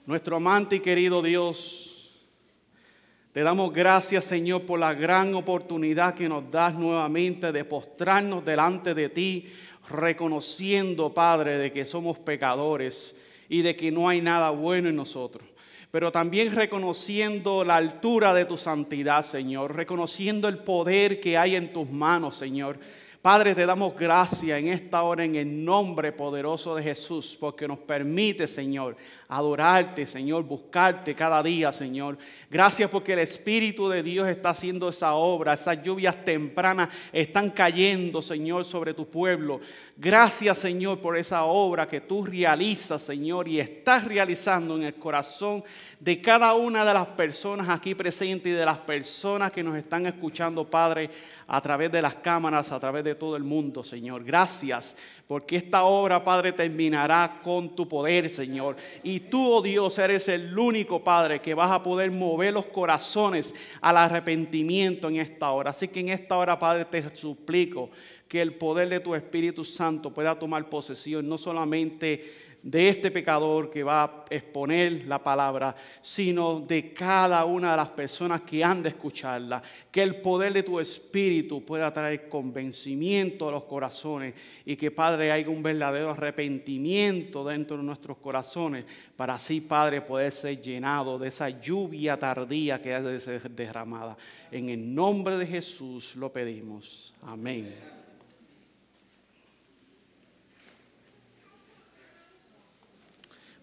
Nuestro amante y querido Dios, te damos gracias, Señor, por la gran oportunidad que nos das nuevamente de postrarnos delante de ti, reconociendo, Padre, de que somos pecadores y de que no hay nada bueno en nosotros. Pero también reconociendo la altura de tu santidad, Señor, reconociendo el poder que hay en tus manos, Señor. Padre, te damos gracias en esta hora en el nombre poderoso de Jesús, porque nos permite, Señor, adorarte, Señor, buscarte cada día, Señor. Gracias porque el Espíritu de Dios está haciendo esa obra, esas lluvias tempranas están cayendo, Señor, sobre tu pueblo. Gracias, Señor, por esa obra que tú realizas, Señor, y estás realizando en el corazón de cada una de las personas aquí presentes y de las personas que nos están escuchando, Padre, a través de las cámaras, a través de todo el mundo, Señor. Gracias, porque esta obra, Padre, terminará con tu poder, Señor. Y tú, oh Dios, eres el único, Padre, que vas a poder mover los corazones al arrepentimiento en esta hora. Así que en esta hora, Padre, te suplico que el poder de tu Espíritu Santo pueda tomar posesión, no solamente de este pecador que va a exponer la palabra, sino de cada una de las personas que han de escucharla. Que el poder de tu Espíritu pueda traer convencimiento a los corazones y que, Padre, haya un verdadero arrepentimiento dentro de nuestros corazones para así, Padre, poder ser llenado de esa lluvia tardía que ha de ser derramada. En el nombre de Jesús lo pedimos. Amén.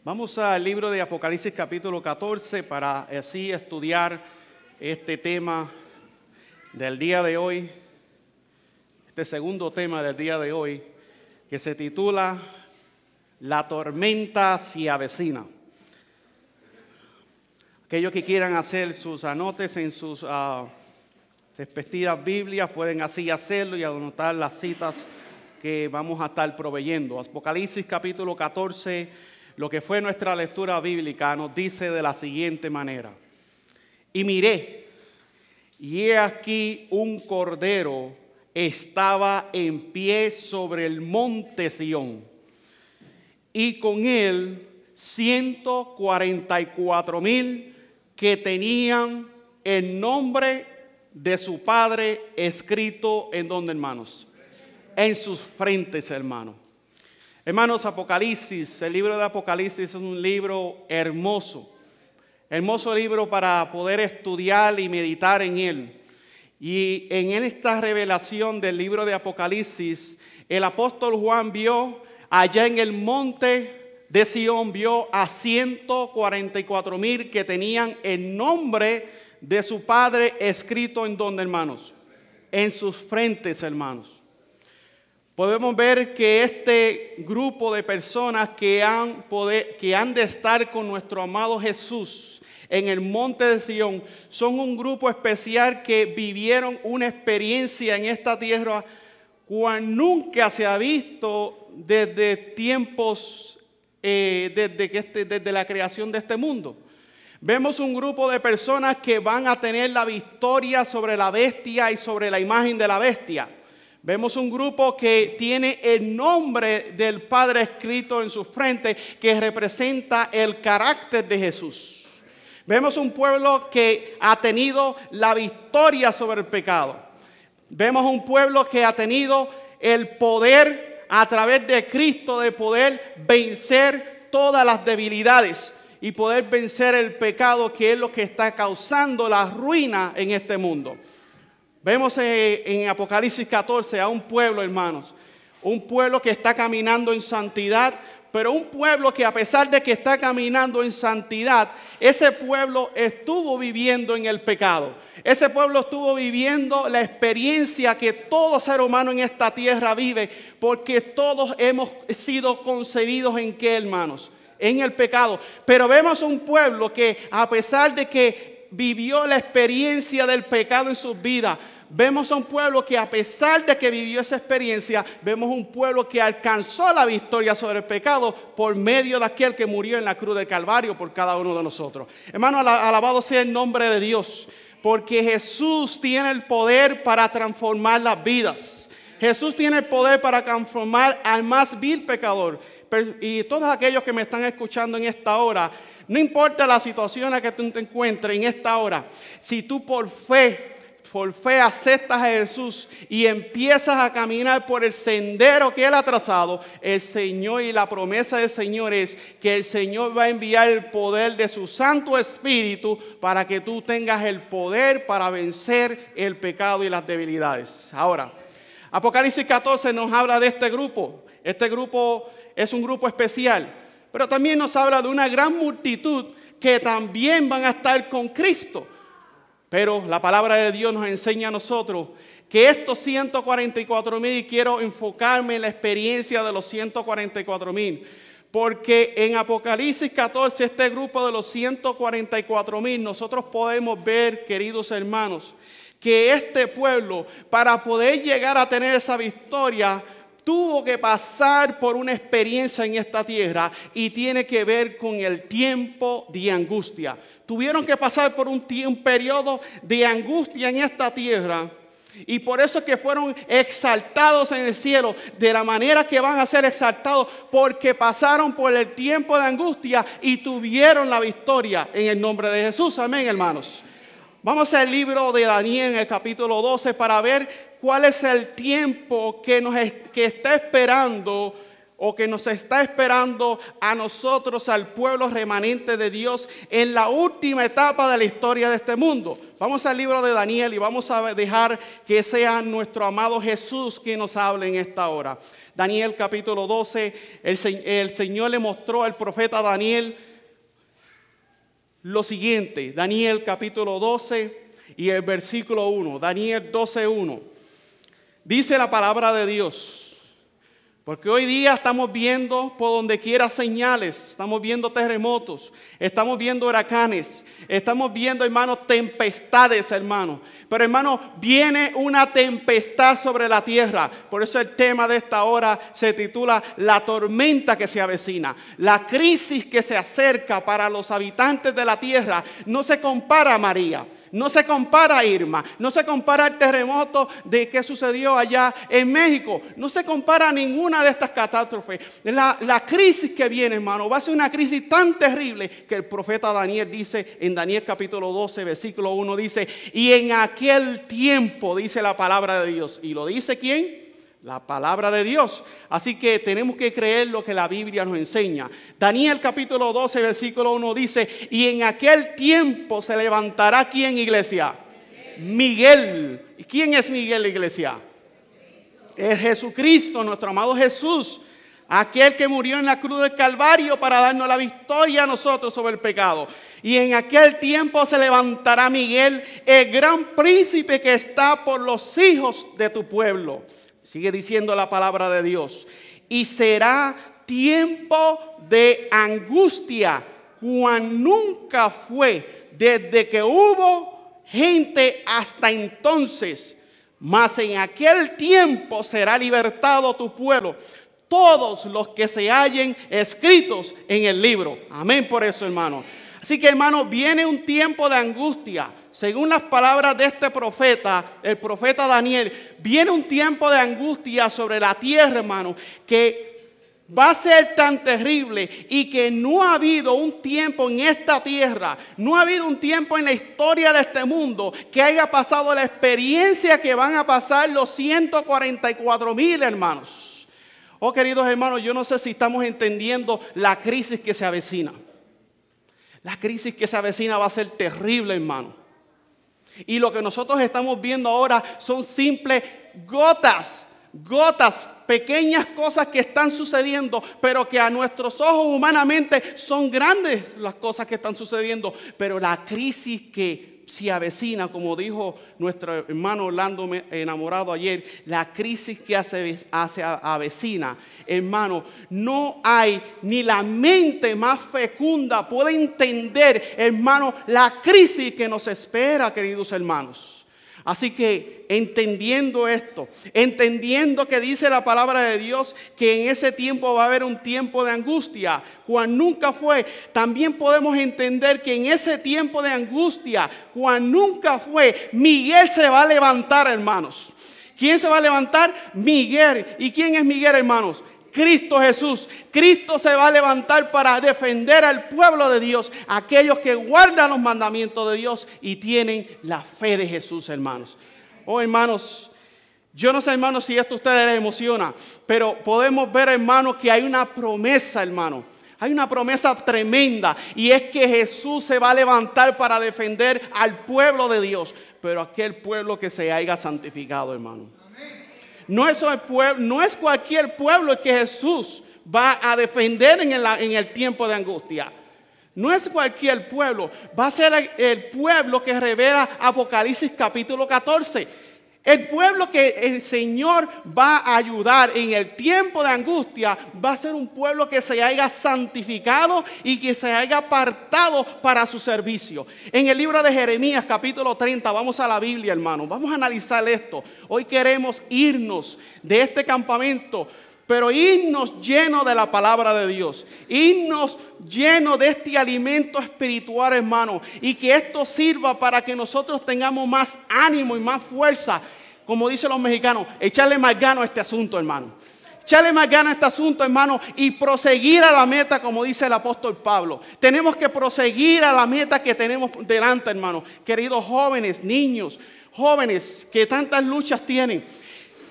Vamos al libro de Apocalipsis capítulo 14 para así estudiar este tema del día de hoy, este segundo tema del día de hoy, que se titula La tormenta se avecina. Aquellos que quieran hacer sus anotes en sus respectivas Biblias pueden así hacerlo y anotar las citas que vamos a estar proveyendo. Apocalipsis capítulo 14, lo que fue nuestra lectura bíblica, nos dice de la siguiente manera: y miré, y he aquí un cordero estaba en pie sobre el monte Sión, y con él 144,000 que tenían el nombre de su Padre escrito en donde, hermanos, en sus frentes, hermanos. Hermanos, Apocalipsis, el libro de Apocalipsis es un libro hermoso. Hermoso libro para poder estudiar y meditar en él. Y en esta revelación del libro de Apocalipsis, el apóstol Juan vio allá en el monte de Sión, vio a 144,000 que tenían el nombre de su Padre escrito en donde, hermanos, en sus frentes, hermanos. Podemos ver que este grupo de personas que han de estar con nuestro amado Jesús en el monte de Sión son un grupo especial que vivieron una experiencia en esta tierra cual nunca se ha visto desde tiempos, desde la creación de este mundo. Vemos un grupo de personas que van a tener la victoria sobre la bestia y sobre la imagen de la bestia. Vemos un grupo que tiene el nombre del Padre escrito en su frente, que representa el carácter de Jesús. Vemos un pueblo que ha tenido la victoria sobre el pecado. Vemos un pueblo que ha tenido el poder a través de Cristo de poder vencer todas las debilidades y poder vencer el pecado, que es lo que está causando la ruina en este mundo. Vemos en Apocalipsis 14 a un pueblo, hermanos, un pueblo que está caminando en santidad, pero un pueblo que, a pesar de que está caminando en santidad, ese pueblo estuvo viviendo en el pecado. Ese pueblo estuvo viviendo la experiencia que todo ser humano en esta tierra vive, porque todos hemos sido concebidos ¿en qué, hermanos? En el pecado. Pero vemos un pueblo que, a pesar de que vivió la experiencia del pecado en sus vidas, vemos a un pueblo que, a pesar de que vivió esa experiencia, vemos un pueblo que alcanzó la victoria sobre el pecado por medio de aquel que murió en la cruz del Calvario por cada uno de nosotros. Hermano, alabado sea el nombre de Dios, porque Jesús tiene el poder para transformar las vidas. Jesús tiene el poder para transformar al más vil pecador. Y todos aquellos que me están escuchando en esta hora, no importa la situación en la que tú te encuentres en esta hora, si tú por fe aceptas a Jesús y empiezas a caminar por el sendero que Él ha trazado, el Señor, y la promesa del Señor es que el Señor va a enviar el poder de su Santo Espíritu para que tú tengas el poder para vencer el pecado y las debilidades. Ahora, Apocalipsis 14 nos habla de este grupo. Este grupo es un grupo especial, pero también nos habla de una gran multitud que también van a estar con Cristo. Pero la palabra de Dios nos enseña a nosotros que estos 144,000, y quiero enfocarme en la experiencia de los 144,000, porque en Apocalipsis 14, este grupo de los 144,000, nosotros podemos ver, queridos hermanos, que este pueblo, para poder llegar a tener esa victoria, tuvo que pasar por una experiencia en esta tierra, y tiene que ver con el tiempo de angustia. Tuvieron que pasar por un periodo de angustia en esta tierra, y por eso es que fueron exaltados en el cielo de la manera que van a ser exaltados, porque pasaron por el tiempo de angustia y tuvieron la victoria en el nombre de Jesús. Amén, hermanos. Vamos al libro de Daniel en el capítulo 12 para ver cuál es el tiempo que está esperando, o que nos está esperando a nosotros, al pueblo remanente de Dios, en la última etapa de la historia de este mundo. Vamos al libro de Daniel y vamos a dejar que sea nuestro amado Jesús quien nos hable en esta hora. Daniel capítulo 12, el Señor le mostró al profeta Daniel lo siguiente. Daniel capítulo 12 y el versículo 1. Daniel 12:1. Dice la palabra de Dios. Porque hoy día estamos viendo por donde quiera señales, estamos viendo terremotos, estamos viendo huracanes, estamos viendo, hermanos, tempestades, hermanos. Pero, hermanos, viene una tempestad sobre la tierra. Por eso el tema de esta hora se titula La tormenta que se avecina. La crisis que se acerca para los habitantes de la tierra no se compara a María. No se compara a Irma, no se compara al terremoto de que sucedió allá en México, no se compara a ninguna de estas catástrofes. La crisis que viene, hermano, va a ser una crisis tan terrible que el profeta Daniel dice en Daniel capítulo 12, versículo 1, dice, y en aquel tiempo, dice la palabra de Dios. ¿Y lo dice quién? La palabra de Dios. Así que tenemos que creer lo que la Biblia nos enseña. Daniel capítulo 12, versículo 1 dice, y en aquel tiempo se levantará ¿quién, iglesia? Miguel. ¿Y quién es Miguel, iglesia? Es Jesucristo, nuestro amado Jesús, aquel que murió en la cruz del Calvario para darnos la victoria a nosotros sobre el pecado. Y en aquel tiempo se levantará Miguel, el gran príncipe que está por los hijos de tu pueblo. Sigue diciendo la palabra de Dios. Y será tiempo de angustia, cual nunca fue desde que hubo gente hasta entonces. Mas en aquel tiempo será libertado tu pueblo, todos los que se hallen escritos en el libro. Amén por eso, hermano. Así que, hermano, viene un tiempo de angustia. Según las palabras de este profeta, el profeta Daniel, viene un tiempo de angustia sobre la tierra, hermano, que va a ser tan terrible, y que no ha habido un tiempo en esta tierra, no ha habido un tiempo en la historia de este mundo que haya pasado la experiencia que van a pasar los 144,000, hermanos. Oh, queridos hermanos, yo no sé si estamos entendiendo la crisis que se avecina. La crisis que se avecina va a ser terrible, hermano. Y lo que nosotros estamos viendo ahora son simples gotas, pequeñas cosas que están sucediendo, pero que a nuestros ojos humanamente son grandes las cosas que están sucediendo. Pero la crisis que se avecina, como dijo nuestro hermano Orlando enamorado ayer, la crisis que avecina, hermano, no hay ni la mente más fecunda puede entender, hermano, la crisis que nos espera, queridos hermanos. Así que entendiendo esto, entendiendo que dice la palabra de Dios que en ese tiempo va a haber un tiempo de angustia, cual nunca fue, también podemos entender que en ese tiempo de angustia, cual nunca fue, Miguel se va a levantar, hermanos. ¿Quién se va a levantar? Miguel. ¿Y quién es Miguel, hermanos? Cristo Jesús. Cristo se va a levantar para defender al pueblo de Dios, aquellos que guardan los mandamientos de Dios y tienen la fe de Jesús, hermanos. Oh, hermanos, yo no sé, hermanos, si esto a ustedes les emociona, pero podemos ver, hermanos, que hay una promesa, hermanos. Hay una promesa tremenda, y es que Jesús se va a levantar para defender al pueblo de Dios, pero aquel pueblo que se haya santificado, hermano. No es cualquier pueblo el que Jesús va a defender en el tiempo de angustia. No es cualquier pueblo, va a ser el pueblo que revela Apocalipsis capítulo 14. El pueblo que el Señor va a ayudar en el tiempo de angustia va a ser un pueblo que se haya santificado y que se haya apartado para su servicio. En el libro de Jeremías capítulo 30, vamos a la Biblia, hermano, vamos a analizar esto. Hoy queremos irnos de este campamento, pero irnos llenos de la palabra de Dios, irnos llenos de este alimento espiritual, hermano, y que esto sirva para que nosotros tengamos más ánimo y más fuerza, como dicen los mexicanos, echarle más ganas a este asunto, hermano. Echarle más ganas a este asunto, hermano, y proseguir a la meta, como dice el apóstol Pablo. Tenemos que proseguir a la meta que tenemos delante, hermano. Queridos jóvenes, niños, jóvenes que tantas luchas tienen.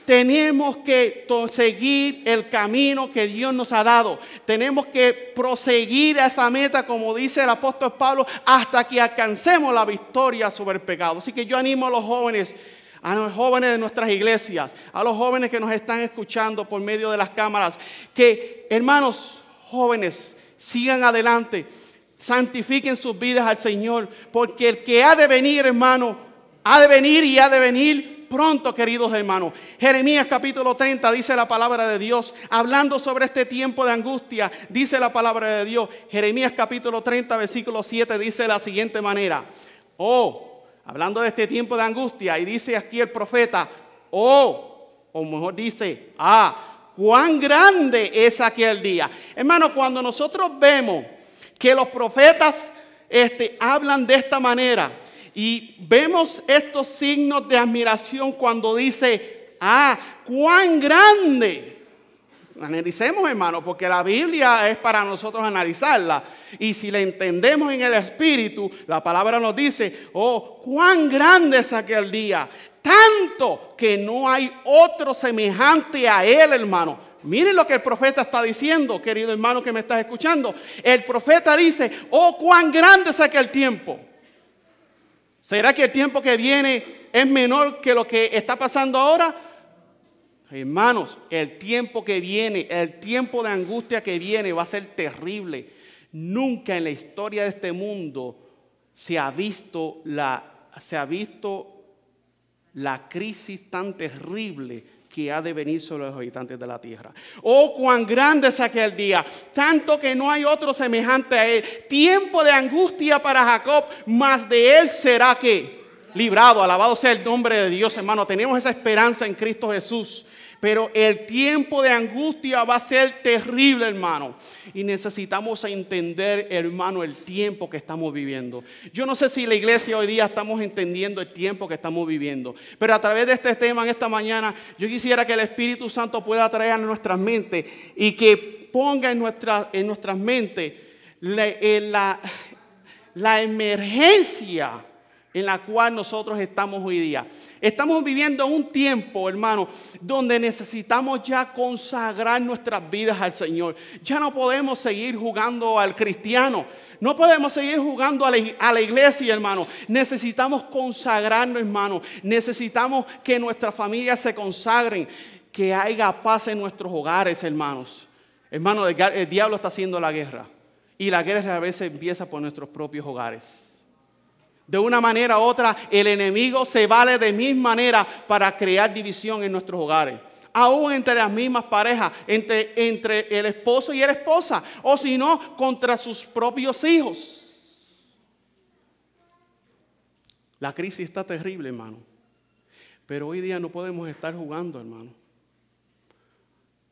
Tenemos que seguir el camino que Dios nos ha dado. Tenemos que proseguir a esa meta, como dice el apóstol Pablo, hasta que alcancemos la victoria sobre el pecado. Así que yo animo a los jóvenes de nuestras iglesias, a los jóvenes que nos están escuchando por medio de las cámaras, que, hermanos jóvenes, sigan adelante, santifiquen sus vidas al Señor, porque el que ha de venir, hermano, ha de venir y ha de venir pronto, queridos hermanos. Jeremías capítulo 30 dice la palabra de Dios, hablando sobre este tiempo de angustia, dice la palabra de Dios. Jeremías capítulo 30 versículo 7 dice de la siguiente manera: hablando de este tiempo de angustia, y dice aquí el profeta, o mejor dice, cuán grande es aquel día. Hermanos, cuando nosotros vemos que los profetas hablan de esta manera, y vemos estos signos de admiración cuando dice, cuán grande. Analicemos, hermano, porque la Biblia es para nosotros analizarla. Y si la entendemos en el Espíritu, la palabra nos dice, cuán grande es aquel día. Tanto que no hay otro semejante a él, hermano. Miren lo que el profeta está diciendo, querido hermano que me estás escuchando. El profeta dice, cuán grande es aquel tiempo. ¿Será que el tiempo que viene es menor que lo que está pasando ahora? Hermanos, el tiempo que viene, el tiempo de angustia que viene va a ser terrible. Nunca en la historia de este mundo se ha visto la crisis tan terrible que ha de venir sobre los habitantes de la tierra. Cuán grande es aquel día, tanto que no hay otro semejante a él. Tiempo de angustia para Jacob, mas de él será que librado. Alabado sea el nombre de Dios, hermano. Tenemos esa esperanza en Cristo Jesús. Pero el tiempo de angustia va a ser terrible, hermano. Y necesitamos entender, hermano, el tiempo que estamos viviendo. Yo no sé si la iglesia hoy día estamos entendiendo el tiempo que estamos viviendo. Pero a través de este tema en esta mañana, yo quisiera que el Espíritu Santo pueda traer a nuestras mentes y que ponga en nuestras mentes la emergencia en la cual nosotros estamos hoy día. Estamos viviendo un tiempo, hermano, donde necesitamos ya consagrar nuestras vidas al Señor. Ya no podemos seguir jugando al cristiano. No podemos seguir jugando a la iglesia, hermano. Necesitamos consagrarnos, hermano. Necesitamos que nuestras familias se consagren. Que haya paz en nuestros hogares, hermanos. Hermano, el diablo está haciendo la guerra. Y la guerra a veces empieza por nuestros propios hogares. De una manera u otra, el enemigo se vale de misma manera para crear división en nuestros hogares. Aún entre las mismas parejas, entre el esposo y la esposa, o si no, contra sus propios hijos. La crisis está terrible, hermano. Pero hoy día no podemos estar jugando, hermano.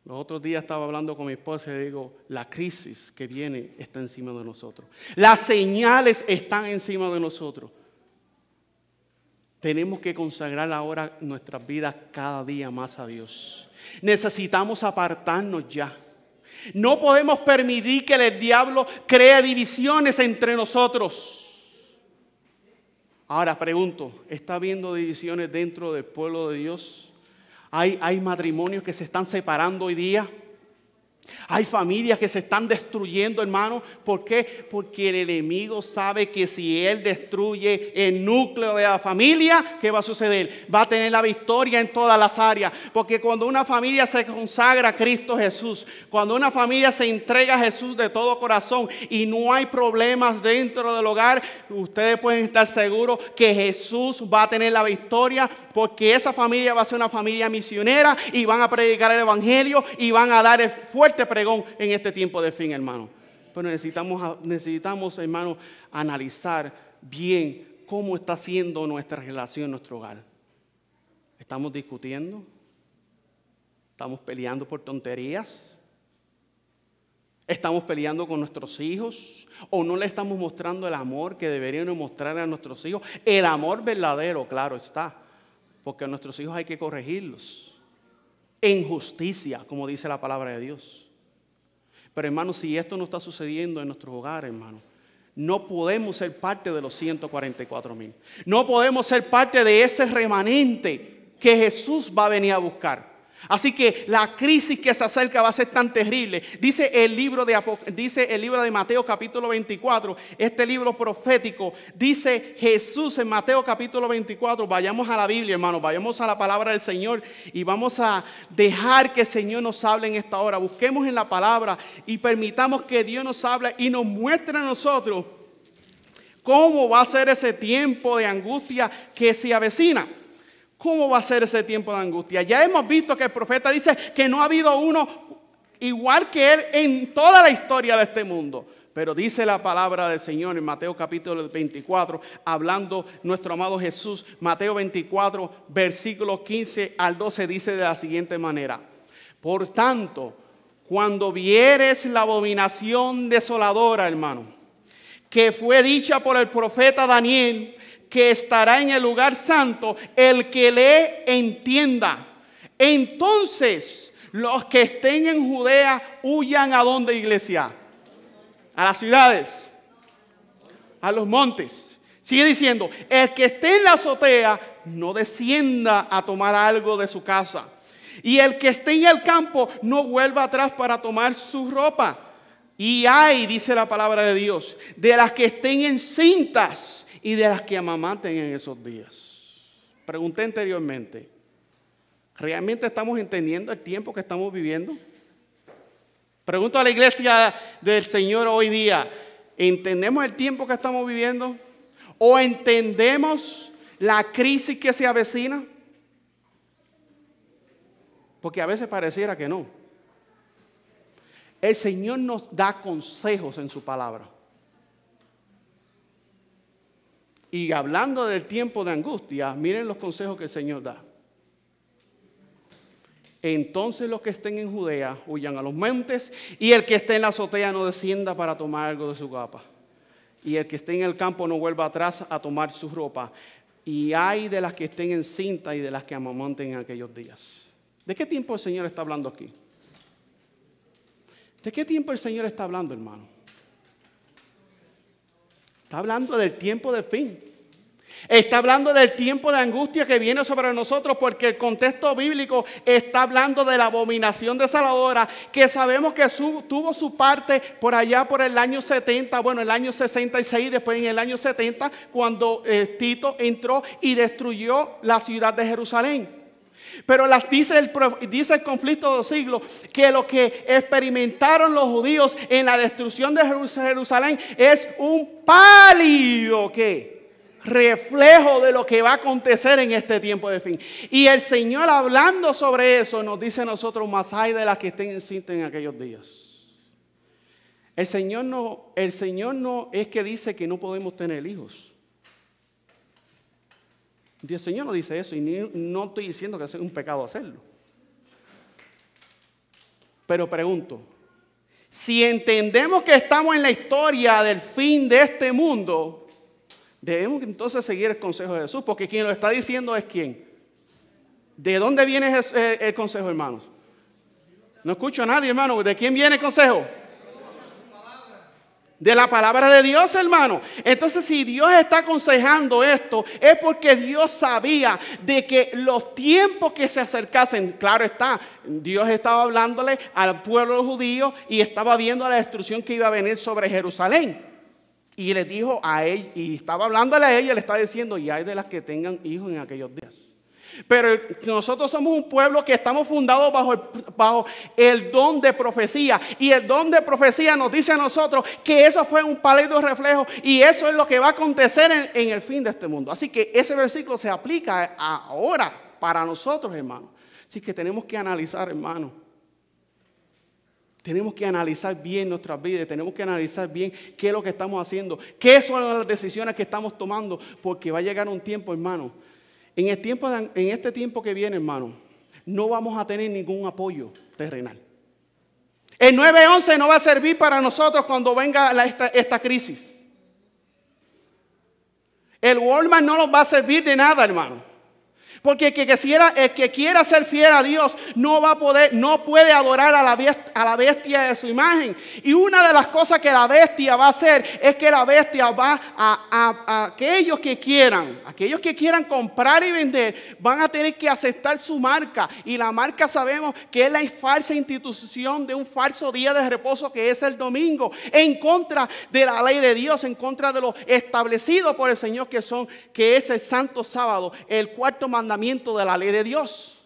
Los otros días estaba hablando con mi esposa y le digo, la crisis que viene está encima de nosotros. Las señales están encima de nosotros. Tenemos que consagrar ahora nuestras vidas cada día más a Dios. Necesitamos apartarnos ya. No podemos permitir que el diablo cree divisiones entre nosotros. Ahora pregunto, ¿está habiendo divisiones dentro del pueblo de Dios? ¿Hay matrimonios que se están separando hoy día? Hay familias que se están destruyendo, hermano. ¿Por qué? Porque el enemigo sabe que si él destruye el núcleo de la familia, ¿qué va a suceder? Va a tener la victoria en todas las áreas. Porque cuando una familia se consagra a Cristo Jesús, cuando una familia se entrega a Jesús de todo corazón y no hay problemas dentro del hogar, ustedes pueden estar seguros que Jesús va a tener la victoria, porque esa familia va a ser una familia misionera y van a predicar el evangelio y van a dar el fuerte pregón en este tiempo de fin, hermano. Pero necesitamos, hermano, analizar bien cómo está siendo nuestra relación en nuestro hogar. ¿Estamos discutiendo? ¿Estamos peleando por tonterías? ¿Estamos peleando con nuestros hijos? ¿O no le estamos mostrando el amor que deberíamos mostrar a nuestros hijos? El amor verdadero, claro está, porque a nuestros hijos hay que corregirlos en justicia, como dice la palabra de Dios. Pero hermano, si esto no está sucediendo en nuestro hogar, hermano, no podemos ser parte de los 144,000. No podemos ser parte de ese remanente que Jesús va a venir a buscar. Así que la crisis que se acerca va a ser tan terrible. Dice el libro de Mateo capítulo 24, este libro profético. Dice Jesús en Mateo capítulo 24, vayamos a la Biblia, hermano, vayamos a la palabra del Señor y vamos a dejar que el Señor nos hable en esta hora. Busquemos en la palabra y permitamos que Dios nos hable y nos muestre a nosotros cómo va a ser ese tiempo de angustia que se avecina. ¿Cómo va a ser ese tiempo de angustia? Ya hemos visto que el profeta dice que no ha habido uno igual que él en toda la historia de este mundo. Pero dice la palabra del Señor en Mateo capítulo 24, hablando nuestro amado Jesús, Mateo 24, versículos 15 al 12, dice de la siguiente manera: por tanto, cuando vieres la abominación desoladora, hermano, que fue dicha por el profeta Daniel, que estará en el lugar santo, el que lee entienda. Entonces, los que estén en Judea huyan ¿a dónde, iglesia? A las ciudades, a los montes. Sigue diciendo, el que esté en la azotea no descienda a tomar algo de su casa. Y el que esté en el campo no vuelva atrás para tomar su ropa. Y hay, dice la palabra de Dios, de las que estén encintas y de las que amamanten en esos días. Pregunté anteriormente, ¿realmente estamos entendiendo el tiempo que estamos viviendo? Pregunto a la iglesia del Señor hoy día, ¿entendemos el tiempo que estamos viviendo? ¿O entendemos la crisis que se avecina? Porque a veces pareciera que no. El Señor nos da consejos en su palabra. Y hablando del tiempo de angustia, miren los consejos que el Señor da. Entonces los que estén en Judea huyan a los montes, y el que esté en la azotea no descienda para tomar algo de su capa. Y el que esté en el campo no vuelva atrás a tomar su ropa. Y hay de las que estén encintas y de las que amamanten en aquellos días. ¿De qué tiempo el Señor está hablando aquí? ¿De qué tiempo el Señor está hablando, hermano? Está hablando del tiempo del fin. Está hablando del tiempo de angustia que viene sobre nosotros, porque el contexto bíblico está hablando de la abominación desoladora, que sabemos que tuvo su parte por allá por el año 70, bueno, el año 66, después en el año 70, cuando Tito entró y destruyó la ciudad de Jerusalén. Pero dice el conflicto de los siglos que lo que experimentaron los judíos en la destrucción de Jerusalén es un pálido reflejo de lo que va a acontecer en este tiempo de fin. Y el Señor, hablando sobre eso, nos dice a nosotros: más hay de las que estén encintas en aquellos días. El Señor no es que dice que no podemos tener hijos. El Señor no dice eso, y no estoy diciendo que sea un pecado hacerlo. Pero pregunto, si entendemos que estamos en la historia del fin de este mundo, Debemos entonces seguir el consejo de Jesús, porque quien lo está diciendo es ¿quién? ¿De dónde viene el consejo, hermanos? No escucho a nadie, hermano. ¿De quién viene el consejo? De la palabra de Dios, hermano. Entonces, si Dios está aconsejando esto, es porque Dios sabía de que los tiempos que se acercasen, claro está, Dios estaba hablándole al pueblo judío y estaba viendo la destrucción que iba a venir sobre Jerusalén. Y le dijo a él, y estaba hablándole a ella, le estaba diciendo, y hay de las que tengan hijos en aquellos días. Pero nosotros somos un pueblo que estamos fundados bajo el don de profecía. Y el don de profecía nos dice a nosotros que eso fue un pálido reflejo. Y eso es lo que va a acontecer en el fin de este mundo. Así que ese versículo se aplica ahora para nosotros, hermanos. Así que tenemos que analizar, hermanos. Tenemos que analizar bien nuestras vidas. Tenemos que analizar bien qué es lo que estamos haciendo. Qué son las decisiones que estamos tomando. Porque va a llegar un tiempo, hermano. En este tiempo que viene, hermano, no vamos a tener ningún apoyo terrenal. El 911 no va a servir para nosotros cuando venga esta crisis. El Walmart no nos va a servir de nada, hermano. Porque el que quiera ser fiel a Dios no puede adorar a la bestia de su imagen. Y una de las cosas que la bestia va a hacer es que la bestia va a aquellos que quieran comprar y vender, van a tener que aceptar su marca. Y la marca sabemos que es la falsa institución de un falso día de reposo que es el domingo, en contra de la ley de Dios, en contra de lo establecido por el Señor que es el santo sábado, el cuarto mandamiento de la ley de Dios.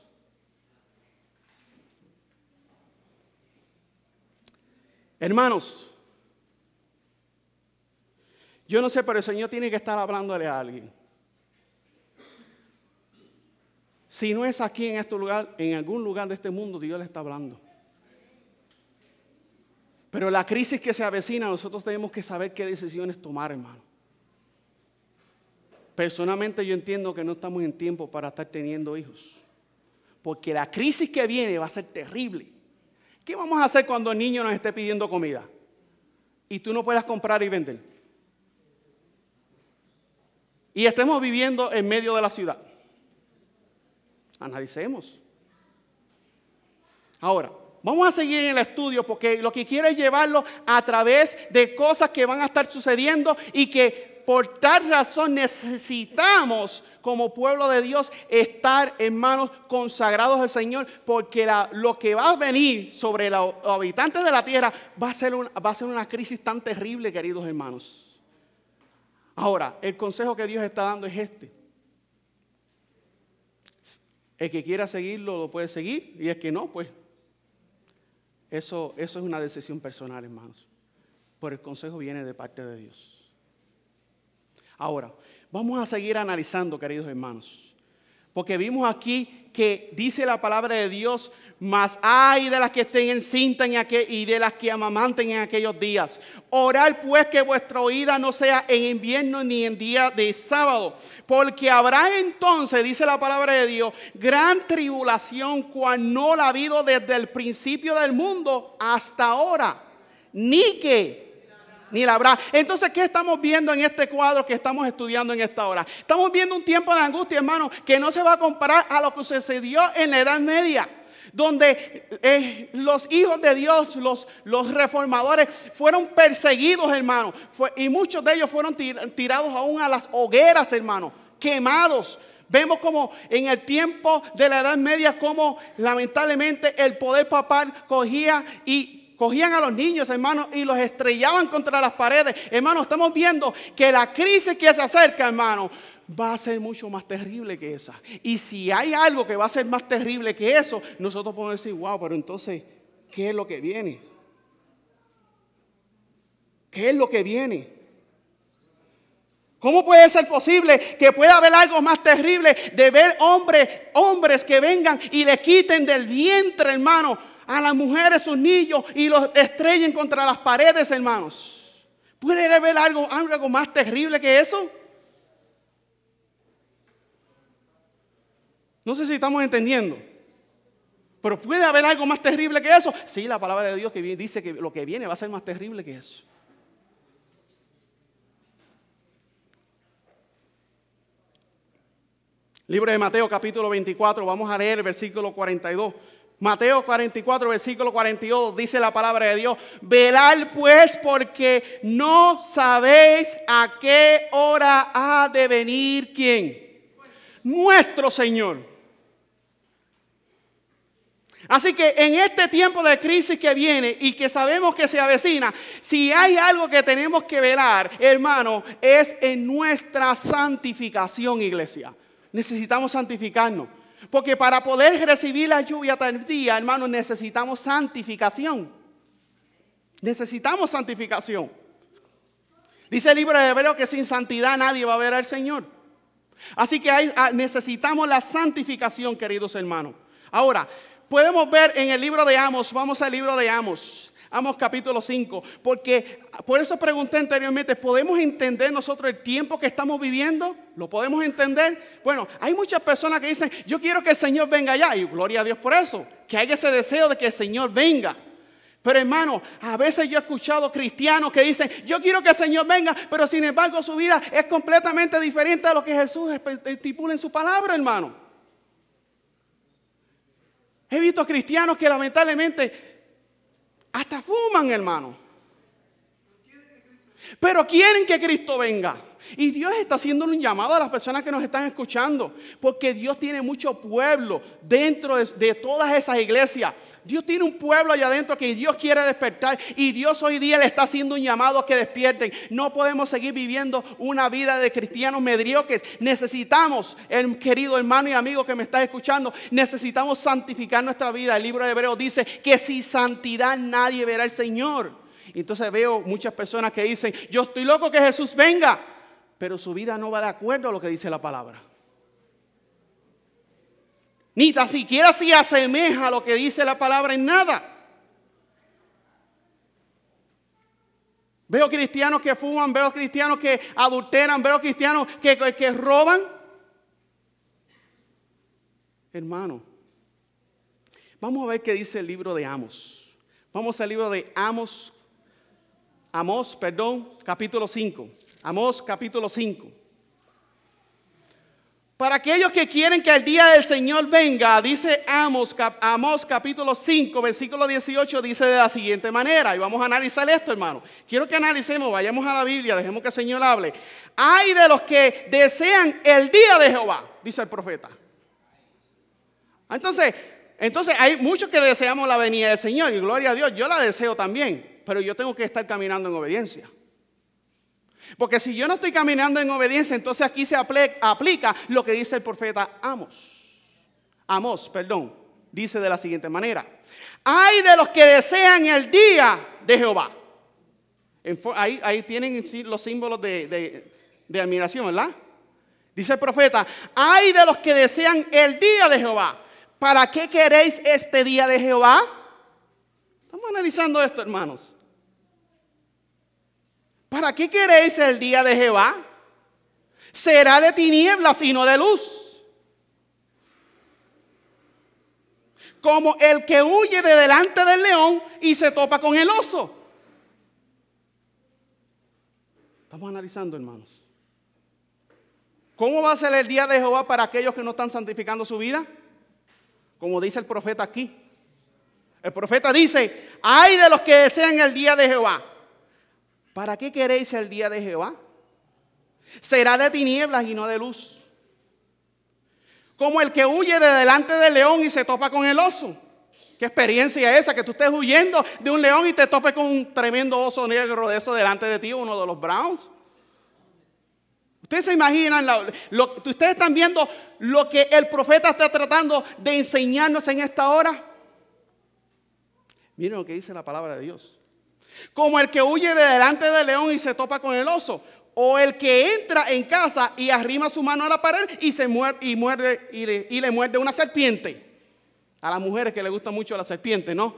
Hermanos, yo no sé, pero el Señor tiene que estar hablándole a alguien. Si no es aquí en este lugar, en algún lugar de este mundo, Dios le está hablando. Pero la crisis que se avecina, nosotros tenemos que saber qué decisiones tomar, hermano. Personalmente yo entiendo que no estamos en tiempo para estar teniendo hijos. Porque la crisis que viene va a ser terrible. ¿Qué vamos a hacer cuando el niño nos esté pidiendo comida? Y tú no puedas comprar y vender. Y estemos viviendo en medio de la ciudad. Analicemos. Ahora, vamos a seguir en el estudio porque lo que quiero es llevarlo a través de cosas que van a estar sucediendo y que por tal razón necesitamos como pueblo de Dios estar, hermanos, consagrados al Señor, porque lo que va a venir sobre los habitantes de la tierra va a ser una crisis tan terrible, queridos hermanos. Ahora, el consejo que Dios está dando es este. El que quiera seguirlo lo puede seguir, y el que no, pues eso es una decisión personal, hermanos. Pero el consejo viene de parte de Dios. Ahora, vamos a seguir analizando, queridos hermanos, porque vimos aquí que dice la palabra de Dios, mas hay de las que estén encintas y de las que amamanten en aquellos días. Orad pues que vuestra oída no sea en invierno ni en día de sábado, porque habrá entonces, dice la palabra de Dios, gran tribulación cual no la ha habido desde el principio del mundo hasta ahora, ni la habrá. Entonces, ¿qué estamos viendo en este cuadro que estamos estudiando en esta hora? Estamos viendo un tiempo de angustia, hermano, que no se va a comparar a lo que sucedió en la Edad Media, donde los hijos de Dios, los reformadores, fueron perseguidos, hermano, y muchos de ellos fueron tirados aún a las hogueras, hermano, quemados. Vemos como en el tiempo de la Edad Media, como lamentablemente el poder papal cogían a los niños, hermanos, y los estrellaban contra las paredes. Hermanos, estamos viendo que la crisis que se acerca, hermano, va a ser mucho más terrible que esa. Y si hay algo que va a ser más terrible que eso, nosotros podemos decir, wow, pero entonces, ¿qué es lo que viene? ¿Qué es lo que viene? ¿Cómo puede ser posible que pueda haber algo más terrible de ver hombres que vengan y le quiten del vientre, hermano, a las mujeres sus niños y los estrellen contra las paredes, hermanos? ¿Puede haber algo más terrible que eso? No sé si estamos entendiendo. Pero ¿puede haber algo más terrible que eso? Sí, la palabra de Dios que dice que lo que viene va a ser más terrible que eso. Libro de Mateo capítulo 24, vamos a leer el versículo 42. Mateo 44, versículo 42, dice la palabra de Dios: velad pues, porque no sabéis a qué hora ha de venir, ¿quién? Nuestro Señor. Así que en este tiempo de crisis que viene y que sabemos que se avecina, si hay algo que tenemos que velar, hermano, es en nuestra santificación, iglesia. Necesitamos santificarnos. Porque para poder recibir la lluvia tardía, hermano, necesitamos santificación. Necesitamos santificación. Dice el libro de Hebreos que sin santidad nadie va a ver al Señor. Así que necesitamos la santificación, queridos hermanos. Ahora, podemos ver en el libro de Amos, vamos al libro de Amos. Amos capítulo 5, porque por eso pregunté anteriormente, ¿podemos entender nosotros el tiempo que estamos viviendo? ¿Lo podemos entender? Bueno, hay muchas personas que dicen, yo quiero que el Señor venga ya, y gloria a Dios por eso, que hay ese deseo de que el Señor venga. Pero hermano, a veces yo he escuchado cristianos que dicen, yo quiero que el Señor venga, pero sin embargo su vida es completamente diferente a lo que Jesús estipula en su palabra, hermano. He visto cristianos que lamentablemente hasta fuman, hermano. Pero quieren que Cristo venga. Y Dios está haciendo un llamado a las personas que nos están escuchando. Porque Dios tiene mucho pueblo dentro de todas esas iglesias. Dios tiene un pueblo allá adentro que Dios quiere despertar. Y Dios hoy día le está haciendo un llamado a que despierten. No podemos seguir viviendo una vida de cristianos mediocres. Necesitamos, querido hermano y amigo que me estás escuchando, necesitamos santificar nuestra vida. El libro de Hebreos dice que sin santidad nadie verá al Señor. Y entonces veo muchas personas que dicen, yo estoy loco que Jesús venga. Pero su vida no va de acuerdo a lo que dice la palabra. Ni tan siquiera se asemeja a lo que dice la palabra en nada. Veo cristianos que fuman, veo cristianos que adulteran, veo cristianos que roban. Hermano, vamos a ver qué dice el libro de Amos. Vamos al libro de Amós, capítulo 5. Amós capítulo 5. Para aquellos que quieren que el día del Señor venga, dice Amós capítulo 5, versículo 18, dice de la siguiente manera. Y vamos a analizar esto, hermano. Quiero que analicemos, vayamos a la Biblia, dejemos que el Señor hable. Hay de los que desean el día de Jehová, dice el profeta. Entonces hay muchos que deseamos la venida del Señor. Y gloria a Dios, yo la deseo también. Pero yo tengo que estar caminando en obediencia. Porque si yo no estoy caminando en obediencia, entonces aquí se aplica lo que dice el profeta Amós, dice de la siguiente manera: hay de los que desean el día de Jehová. Ahí tienen los símbolos de admiración, ¿verdad? Dice el profeta: hay de los que desean el día de Jehová. ¿Para qué queréis este día de Jehová? Estamos analizando esto, hermanos. ¿Para qué queréis el día de Jehová? Será de tinieblas y no de luz. Como el que huye de delante del león y se topa con el oso. Estamos analizando, hermanos. ¿Cómo va a ser el día de Jehová para aquellos que no están santificando su vida? Como dice el profeta aquí. El profeta dice: ay de los que desean el día de Jehová. ¿Para qué queréis el día de Jehová? Será de tinieblas y no de luz. Como el que huye de delante del león y se topa con el oso. ¿Qué experiencia es esa? Que tú estés huyendo de un león y te topes con un tremendo oso negro de eso delante de ti, uno de los Browns. Ustedes se imaginan, ustedes están viendo lo que el profeta está tratando de enseñarnos en esta hora. Miren lo que dice la palabra de Dios. Como el que huye de delante del león y se topa con el oso. O el que entra en casa y arrima su mano a la pared y le muerde una serpiente. A las mujeres que les gusta mucho la serpiente, ¿no?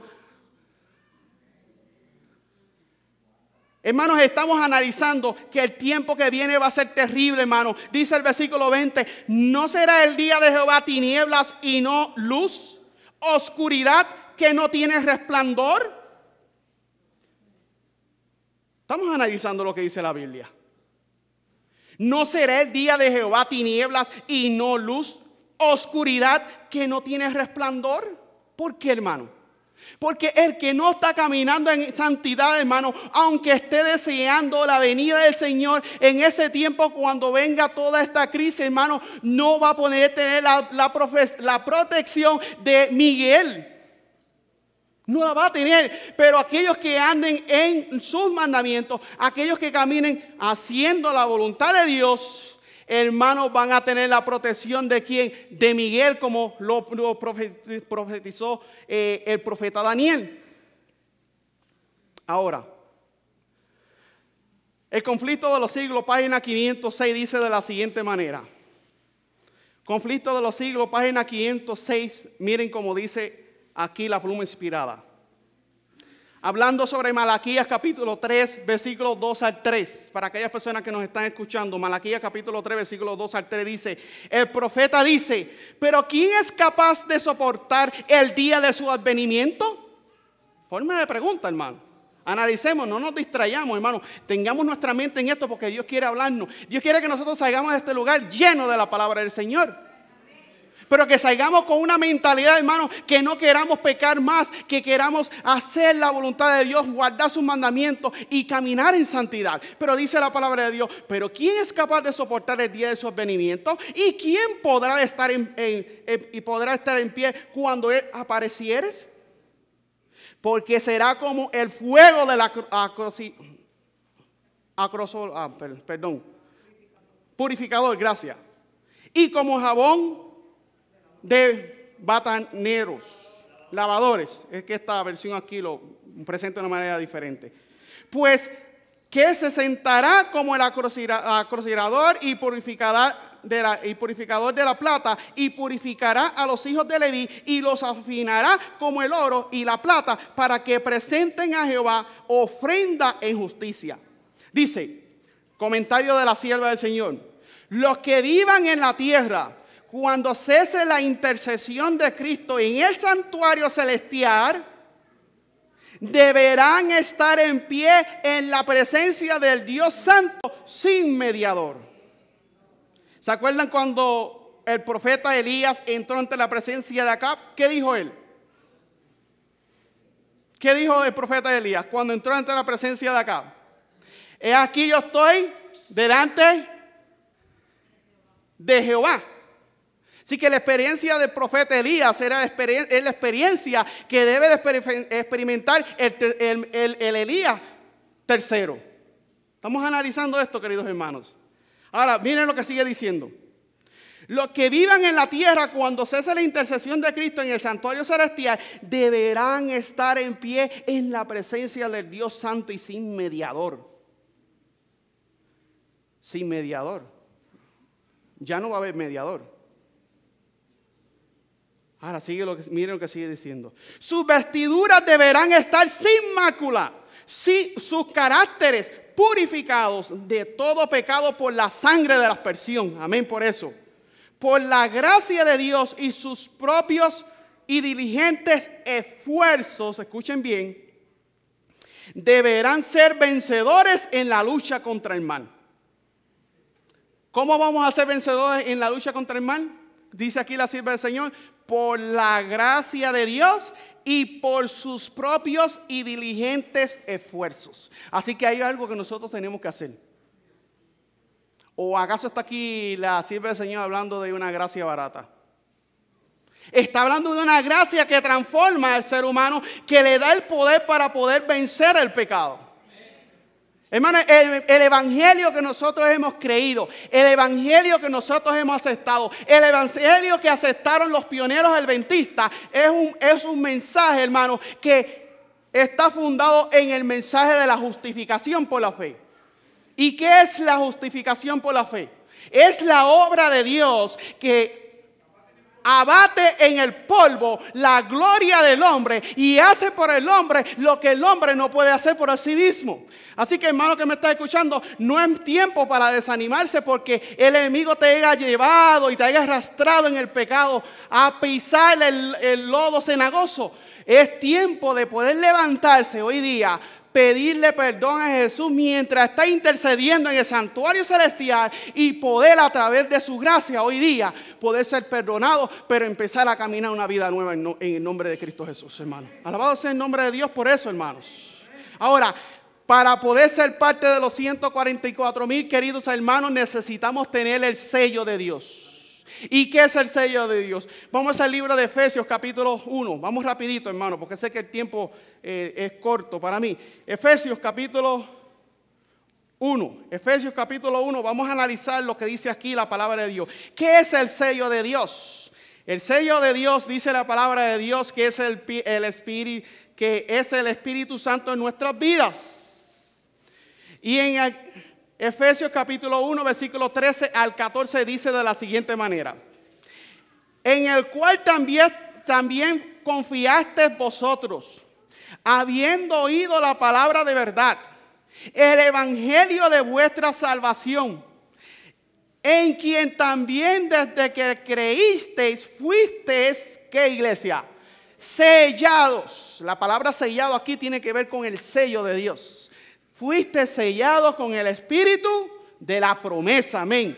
Hermanos, estamos analizando que el tiempo que viene va a ser terrible, hermano. Dice el versículo 20, ¿no será el día de Jehová tinieblas y no luz? ¿Oscuridad que no tiene resplandor? Estamos analizando lo que dice la Biblia. ¿No será el día de Jehová tinieblas y no luz? oscuridad que no tiene resplandor. ¿Por qué, hermano? Porque el que no está caminando en santidad, hermano, aunque esté deseando la venida del Señor en ese tiempo cuando venga toda esta crisis, hermano, no va a poder tener la protección de Miguel. No la va a tener, pero aquellos que anden en sus mandamientos, aquellos que caminen haciendo la voluntad de Dios, hermanos, van a tener la protección de ¿quién? De Miguel, como lo profetizó el profeta Daniel. Ahora, el conflicto de los siglos, página 506, dice de la siguiente manera. Conflicto de los siglos, página 506, miren cómo dice aquí la pluma inspirada. Hablando sobre Malaquías capítulo 3, versículos 2 al 3. Para aquellas personas que nos están escuchando, Malaquías capítulo 3, versículos 2 al 3 dice, el profeta dice, pero ¿quién es capaz de soportar el día de su advenimiento? Forma de pregunta, hermano. Analicemos, no nos distrayamos, hermano. Tengamos nuestra mente en esto porque Dios quiere hablarnos. Dios quiere que nosotros salgamos de este lugar lleno de la palabra del Señor. Pero que salgamos con una mentalidad, hermano, que no queramos pecar más, que queramos hacer la voluntad de Dios, guardar sus mandamientos y caminar en santidad. Pero dice la palabra de Dios, pero ¿quién es capaz de soportar el día de su advenimiento? ¿Y quién podrá estar en pie cuando Él apareciere? Porque será como el fuego de la purificador, gracias. Y como jabón de bataneros, lavadores. Es que esta versión aquí lo presenta de una manera diferente. Pues que se sentará como el acrocerador y purificador de la plata, y purificará a los hijos de Leví y los afinará como el oro y la plata, para que presenten a Jehová ofrenda en justicia. Dice, comentario de la sierva del Señor, los que vivan en la tierra, cuando cese la intercesión de Cristo en el santuario celestial, deberán estar en pie en la presencia del Dios Santo sin mediador. ¿Se acuerdan cuando el profeta Elías entró ante la presencia de Acab? ¿Qué dijo él? ¿Qué dijo el profeta Elías cuando entró ante la presencia de Acab? He aquí yo estoy delante de Jehová. Así que la experiencia del profeta Elías es la experiencia que debe de experimentar el Elías tercero. Estamos analizando esto, queridos hermanos. Ahora, miren lo que sigue diciendo. Los que vivan en la tierra cuando cese la intercesión de Cristo en el santuario celestial deberán estar en pie en la presencia del Dios Santo y sin mediador. Sin mediador. Ya no va a haber mediador. Ahora miren lo que sigue diciendo. Sus vestiduras deberán estar sin mácula, sus caracteres purificados de todo pecado por la sangre de la aspersión. Amén por eso. Por la gracia de Dios y sus propios y diligentes esfuerzos, escuchen bien, deberán ser vencedores en la lucha contra el mal. ¿Cómo vamos a ser vencedores en la lucha contra el mal? Dice aquí la sierva del Señor, por la gracia de Dios y por sus propios y diligentes esfuerzos. Así que hay algo que nosotros tenemos que hacer. ¿O acaso está aquí la sierva del Señor hablando de una gracia barata? Está hablando de una gracia que transforma al ser humano, que le da el poder para poder vencer el pecado. Hermano, el evangelio que nosotros hemos creído, el evangelio que nosotros hemos aceptado, el evangelio que aceptaron los pioneros adventistas, es un mensaje, hermano, que está fundado en el mensaje de la justificación por la fe. ¿Y qué es la justificación por la fe? Es la obra de Dios que abate en el polvo la gloria del hombre y hace por el hombre lo que el hombre no puede hacer por sí mismo. Así que, hermano que me está escuchando, no es tiempo para desanimarse porque el enemigo te haya llevado y te haya arrastrado en el pecado a pisar el lodo cenagoso. Es tiempo de poder levantarse hoy día, pedirle perdón a Jesús mientras está intercediendo en el santuario celestial y poder a través de su gracia hoy día poder ser perdonado, pero empezar a caminar una vida nueva en el nombre de Cristo Jesús, hermano. Alabado sea el nombre de Dios por eso, hermanos. Ahora, para poder ser parte de los 144,000 queridos hermanos, necesitamos tener el sello de Dios. ¿Y qué es el sello de Dios? Vamos al libro de Efesios capítulo 1. Vamos rapidito, hermano, porque sé que el tiempo es corto para mí. Efesios capítulo 1. Efesios capítulo 1. Vamos a analizar lo que dice aquí la palabra de Dios. ¿Qué es el sello de Dios? El sello de Dios, dice la palabra de Dios, que es el Espíritu Santo en nuestras vidas. Y en Efesios capítulo 1, versículo 13 al 14 dice de la siguiente manera: en el cual también confiasteis vosotros, habiendo oído la palabra de verdad, el evangelio de vuestra salvación, en quien también desde que creísteis fuisteis, ¿qué iglesia? Sellados. La palabra sellado aquí tiene que ver con el sello de Dios. Fuiste sellados con el espíritu de la promesa, amén,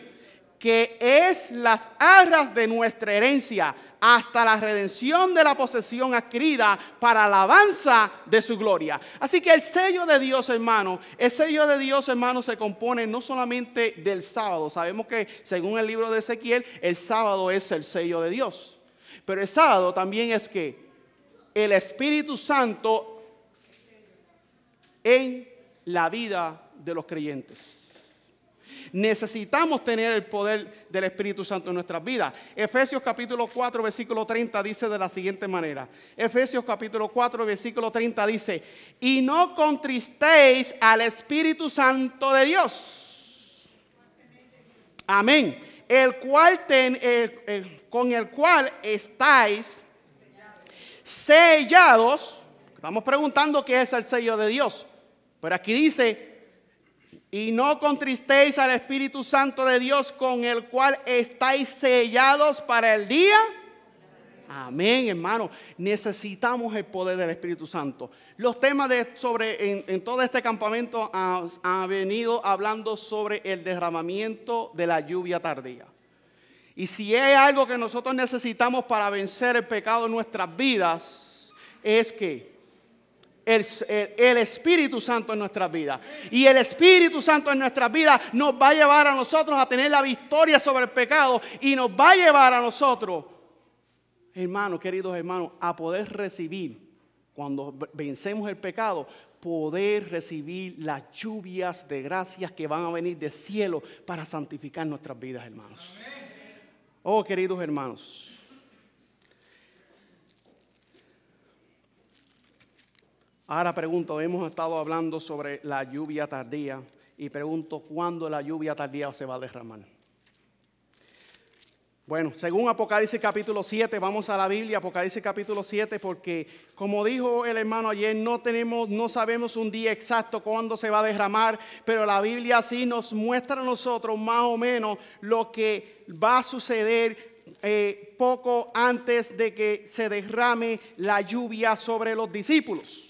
que es las arras de nuestra herencia hasta la redención de la posesión adquirida para alabanza de su gloria. Así que el sello de Dios, hermano, se compone no solamente del sábado. Sabemos que según el libro de Ezequiel, el sábado es el sello de Dios. Pero el sábado también es que el Espíritu Santo en la vida de los creyentes. Necesitamos tener el poder del Espíritu Santo en nuestras vidas. Efesios capítulo 4, versículo 30 dice de la siguiente manera. Efesios capítulo 4, versículo 30 dice: y no contristéis al Espíritu Santo de Dios. Amén. Con el cual estáis sellados. Estamos preguntando qué es el sello de Dios. Pero aquí dice: y no contristéis al Espíritu Santo de Dios, con el cual estáis sellados para el día. Amén, hermano. Necesitamos el poder del Espíritu Santo. Los temas en todo este campamento han venido hablando sobre el derramamiento de la lluvia tardía. Y si hay algo que nosotros necesitamos para vencer el pecado en nuestras vidas, es que el Espíritu Santo en nuestras vidas. Y el Espíritu Santo en nuestras vidas nos va a llevar a nosotros a tener la victoria sobre el pecado. Y nos va a llevar a nosotros, hermanos, queridos hermanos, a poder recibir, cuando vencemos el pecado, poder recibir las lluvias de gracias que van a venir del cielo para santificar nuestras vidas, hermanos. Oh, queridos hermanos. Ahora pregunto, hemos estado hablando sobre la lluvia tardía y pregunto, ¿cuándo la lluvia tardía se va a derramar? Bueno, según Apocalipsis capítulo 7, vamos a la Biblia, Apocalipsis capítulo 7, porque como dijo el hermano ayer, no sabemos un día exacto cuándo se va a derramar, pero la Biblia sí nos muestra a nosotros más o menos lo que va a suceder poco antes de que se derrame la lluvia sobre los discípulos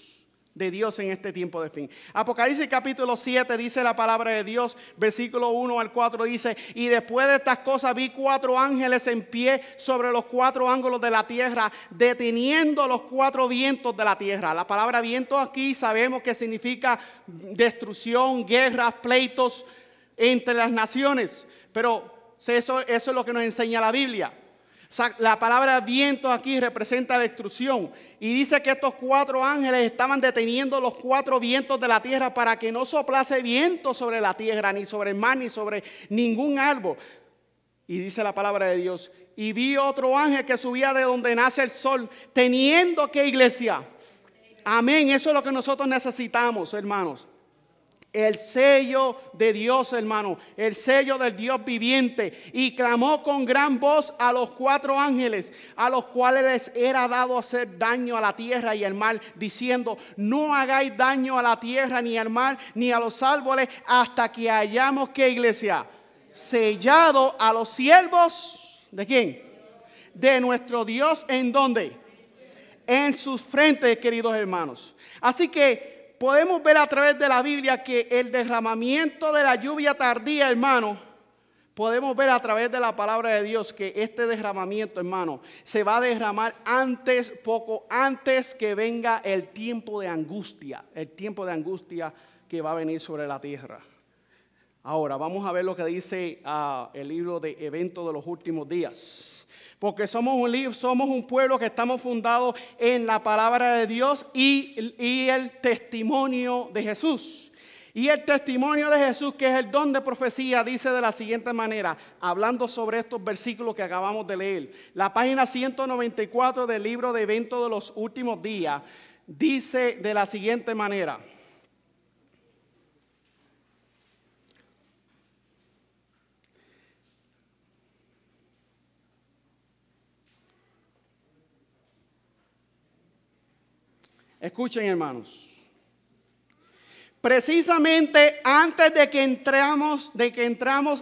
de Dios en este tiempo de fin. Apocalipsis capítulo 7 dice la palabra de Dios, versículo 1 al 4 dice: y después de estas cosas vi 4 ángeles en pie sobre los 4 ángulos de la tierra, deteniendo los 4 vientos de la tierra. La palabra viento aquí sabemos que significa destrucción, guerras, pleitos entre las naciones, pero eso es lo que nos enseña la Biblia. O sea, la palabra viento aquí representa destrucción. Y dice que estos 4 ángeles estaban deteniendo los 4 vientos de la tierra para que no soplase viento sobre la tierra, ni sobre el mar, ni sobre ningún árbol. Y dice la palabra de Dios: y vi otro ángel que subía de donde nace el sol, teniendo ¿qué, iglesia? Amén. Eso es lo que nosotros necesitamos, hermanos. El sello de Dios, hermano, el sello del Dios viviente. Y clamó con gran voz a los 4 ángeles, a los cuales les era dado hacer daño a la tierra y al mar, diciendo: no hagáis daño a la tierra, ni al mar, ni a los árboles, hasta que hayamos, ¿qué, iglesia? Sellado a los siervos, ¿de quién? De nuestro Dios. ¿En dónde? en sus frentes, queridos hermanos. Así que podemos ver a través de la Biblia que el derramamiento de la lluvia tardía, hermano, podemos ver a través de la palabra de Dios que este derramamiento, hermano, se va a derramar poco antes que venga el tiempo de angustia que va a venir sobre la tierra. Ahora, vamos a ver lo que dice el libro de Eventos de los Últimos Días. Porque somos un pueblo que estamos fundados en la palabra de Dios y el testimonio de Jesús. Y el testimonio de Jesús, que es el don de profecía, dice de la siguiente manera, hablando sobre estos versículos que acabamos de leer. La página 194 del libro de Eventos de los Últimos Días dice de la siguiente manera. Escuchen, hermanos. Precisamente antes de que entramos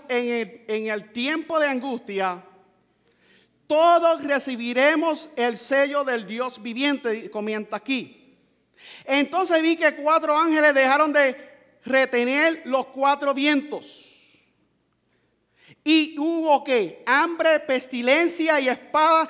en el tiempo de angustia, todos recibiremos el sello del Dios viviente, comienza aquí. Entonces vi que 4 ángeles dejaron de retener los 4 vientos. Y hubo ¿qué? Hambre, pestilencia y espada.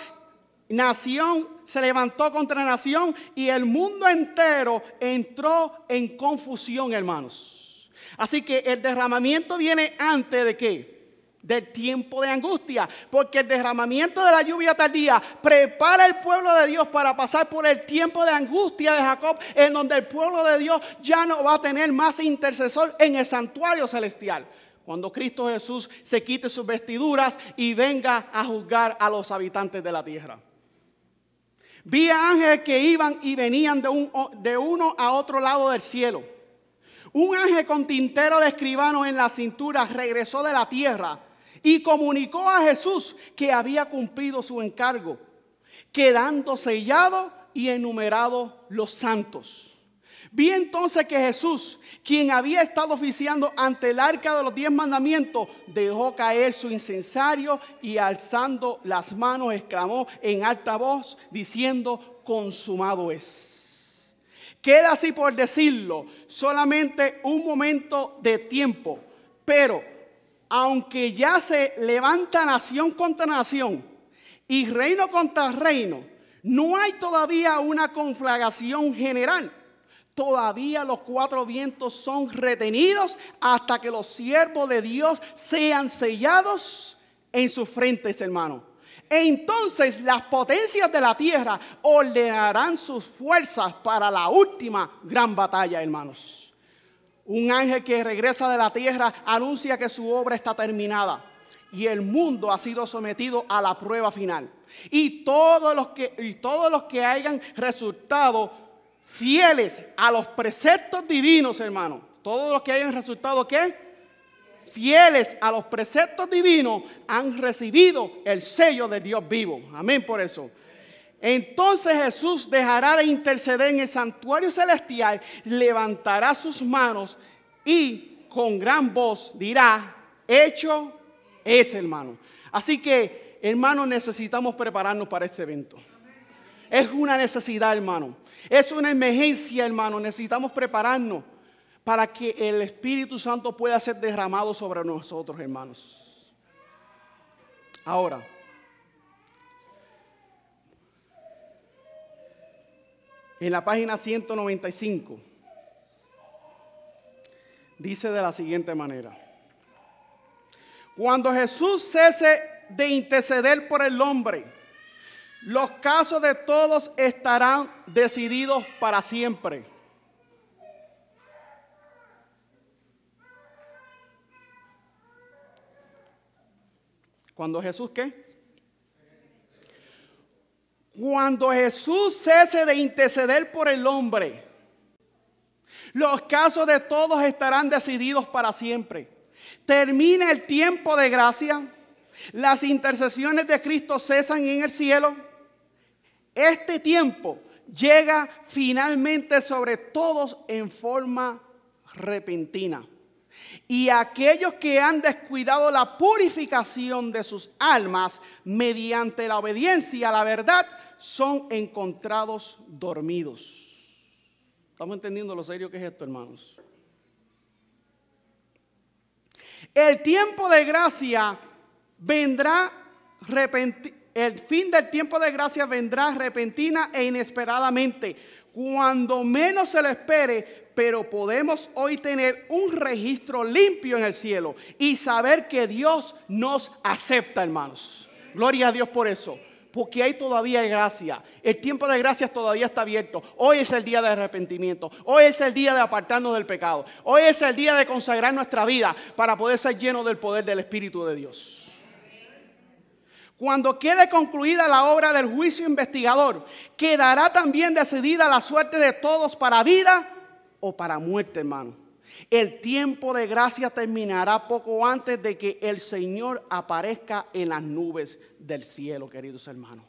Nación se levantó contra nación y el mundo entero entró en confusión, hermanos. Así que el derramamiento viene antes de ¿qué? Del tiempo de angustia, porque el derramamiento de la lluvia tardía prepara el pueblo de Dios para pasar por el tiempo de angustia de Jacob, en donde el pueblo de Dios ya no va a tener más intercesor en el santuario celestial. Cuando Cristo Jesús se quite sus vestiduras y venga a juzgar a los habitantes de la tierra. Vi a ángeles que iban y venían de uno a otro lado del cielo. Un ángel con tintero de escribano en la cintura regresó de la tierra y comunicó a Jesús que había cumplido su encargo, quedando sellado y enumerado los santos. Vi entonces que Jesús, quien había estado oficiando ante el arca de los 10 mandamientos, dejó caer su incensario y alzando las manos exclamó en alta voz diciendo: consumado es. Queda así por decirlo, solamente un momento de tiempo, pero aunque ya se levanta nación contra nación y reino contra reino, no hay todavía una conflagración general. Todavía los 4 vientos son retenidos hasta que los siervos de Dios sean sellados en sus frentes, hermano. Entonces las potencias de la tierra ordenarán sus fuerzas para la última gran batalla, hermanos. Un ángel que regresa de la tierra anuncia que su obra está terminada y el mundo ha sido sometido a la prueba final. Y todos los que hayan resultado fieles a los preceptos divinos, hermano. Todos los que hayan resultado, ¿qué? Fieles a los preceptos divinos han recibido el sello de Dios vivo. Amén por eso. Entonces Jesús dejará de interceder en el santuario celestial, levantará sus manos y con gran voz dirá: hecho es, hermano. Así que, hermanos, necesitamos prepararnos para este evento. Es una necesidad, hermano. Es una emergencia, hermano. Necesitamos prepararnos para que el Espíritu Santo pueda ser derramado sobre nosotros, hermanos. Ahora, en la página 195, dice de la siguiente manera: cuando Jesús cese de interceder por el hombre, los casos de todos estarán decididos para siempre. ¿Cuando Jesús qué? Cuando Jesús cese de interceder por el hombre, los casos de todos estarán decididos para siempre. Termina el tiempo de gracia, las intercesiones de Cristo cesan en el cielo. Este tiempo llega finalmente sobre todos en forma repentina. Y aquellos que han descuidado la purificación de sus almas mediante la obediencia a la verdad son encontrados dormidos. ¿Estamos entendiendo lo serio que es esto, hermanos? El tiempo de gracia vendrá el fin del tiempo de gracia vendrá repentina e inesperadamente, cuando menos se lo espere, pero podemos hoy tener un registro limpio en el cielo y saber que Dios nos acepta, hermanos. Gloria a Dios por eso, porque hay todavía gracia. El tiempo de gracia todavía está abierto. Hoy es el día de arrepentimiento. Hoy es el día de apartarnos del pecado. Hoy es el día de consagrar nuestra vida para poder ser llenos del poder del Espíritu de Dios. Cuando quede concluida la obra del juicio investigador, quedará también decidida la suerte de todos para vida o para muerte, hermano. El tiempo de gracia terminará poco antes de que el Señor aparezca en las nubes del cielo, queridos hermanos.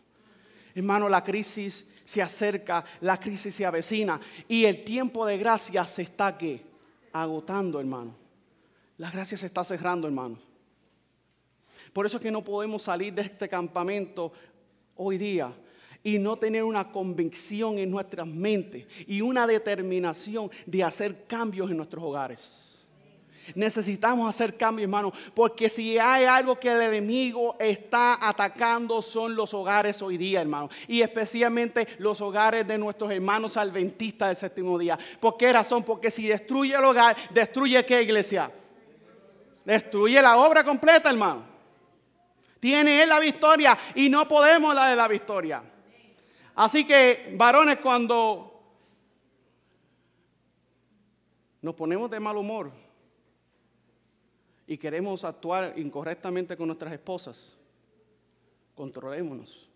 Hermano, la crisis se acerca, la crisis se avecina y el tiempo de gracia se está ¿qué? Agotando, hermano. La gracia se está cerrando, hermano. Por eso es que no podemos salir de este campamento hoy día y no tener una convicción en nuestras mentes y una determinación de hacer cambios en nuestros hogares. Necesitamos hacer cambios, hermano, porque si hay algo que el enemigo está atacando son los hogares hoy día, hermano, y especialmente los hogares de nuestros hermanos adventistas del séptimo día. ¿Por qué razón? Porque si destruye el hogar, ¿destruye qué, iglesia? Destruye la obra completa, hermano. Tiene Él la victoria y no podemos darle la victoria. Así que, varones, cuando nos ponemos de mal humor y queremos actuar incorrectamente con nuestras esposas, controlémonos.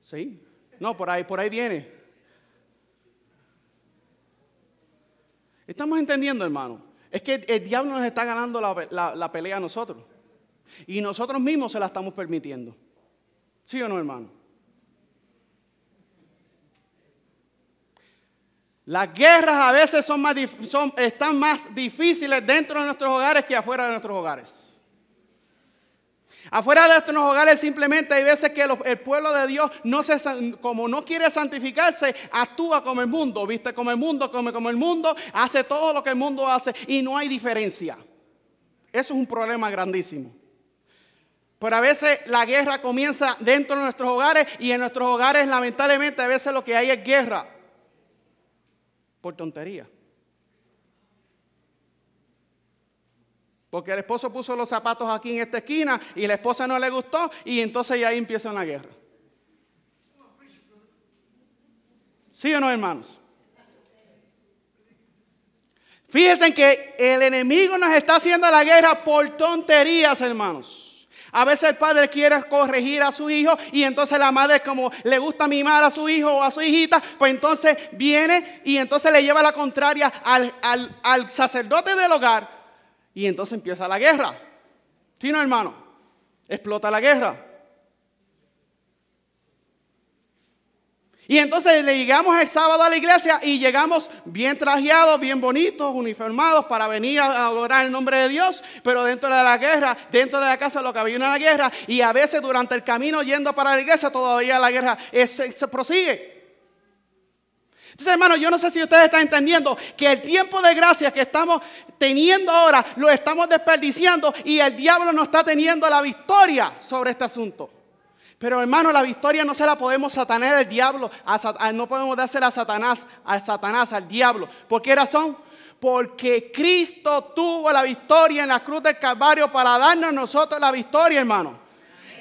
¿Sí? No, por ahí viene. ¿Estamos entendiendo, hermano? Es que el diablo nos está ganando la pelea a nosotros. Y nosotros mismos se la estamos permitiendo. ¿Sí o no, hermano? Las guerras a veces están más difíciles dentro de nuestros hogares que afuera de nuestros hogares. Afuera de nuestros hogares simplemente hay veces que el pueblo de Dios como no quiere santificarse, actúa como el mundo, viste como el mundo, come como el mundo, hace todo lo que el mundo hace y no hay diferencia. Eso es un problema grandísimo. Pero a veces la guerra comienza dentro de nuestros hogares y en nuestros hogares lamentablemente a veces lo que hay es guerra por tontería. Porque el esposo puso los zapatos aquí en esta esquina y la esposa no le gustó y entonces ya ahí empieza una guerra. ¿Sí o no, hermanos? Fíjense que el enemigo nos está haciendo la guerra por tonterías, hermanos. A veces el padre quiere corregir a su hijo y entonces la madre, como le gusta mimar a su hijo o a su hijita, pues entonces viene y entonces le lleva la contraria al sacerdote del hogar. Y entonces empieza la guerra. ¿Sí, no, hermano? Explota la guerra. Y entonces le llegamos el sábado a la iglesia y llegamos bien trajeados, bien bonitos, uniformados para venir a adorar el nombre de Dios. Pero dentro de la guerra, dentro de la casa lo que había una guerra. Y a veces durante el camino yendo para la iglesia todavía la guerra se prosigue. Entonces, hermano, yo no sé si ustedes están entendiendo que el tiempo de gracia que estamos teniendo ahora lo estamos desperdiciando y el diablo no está teniendo la victoria sobre este asunto. Pero, hermano, la victoria no se la podemos satanar al diablo, no podemos dársela a Satanás, al diablo. ¿Por qué razón? Porque Cristo tuvo la victoria en la cruz del Calvario para darnos a nosotros la victoria, hermano.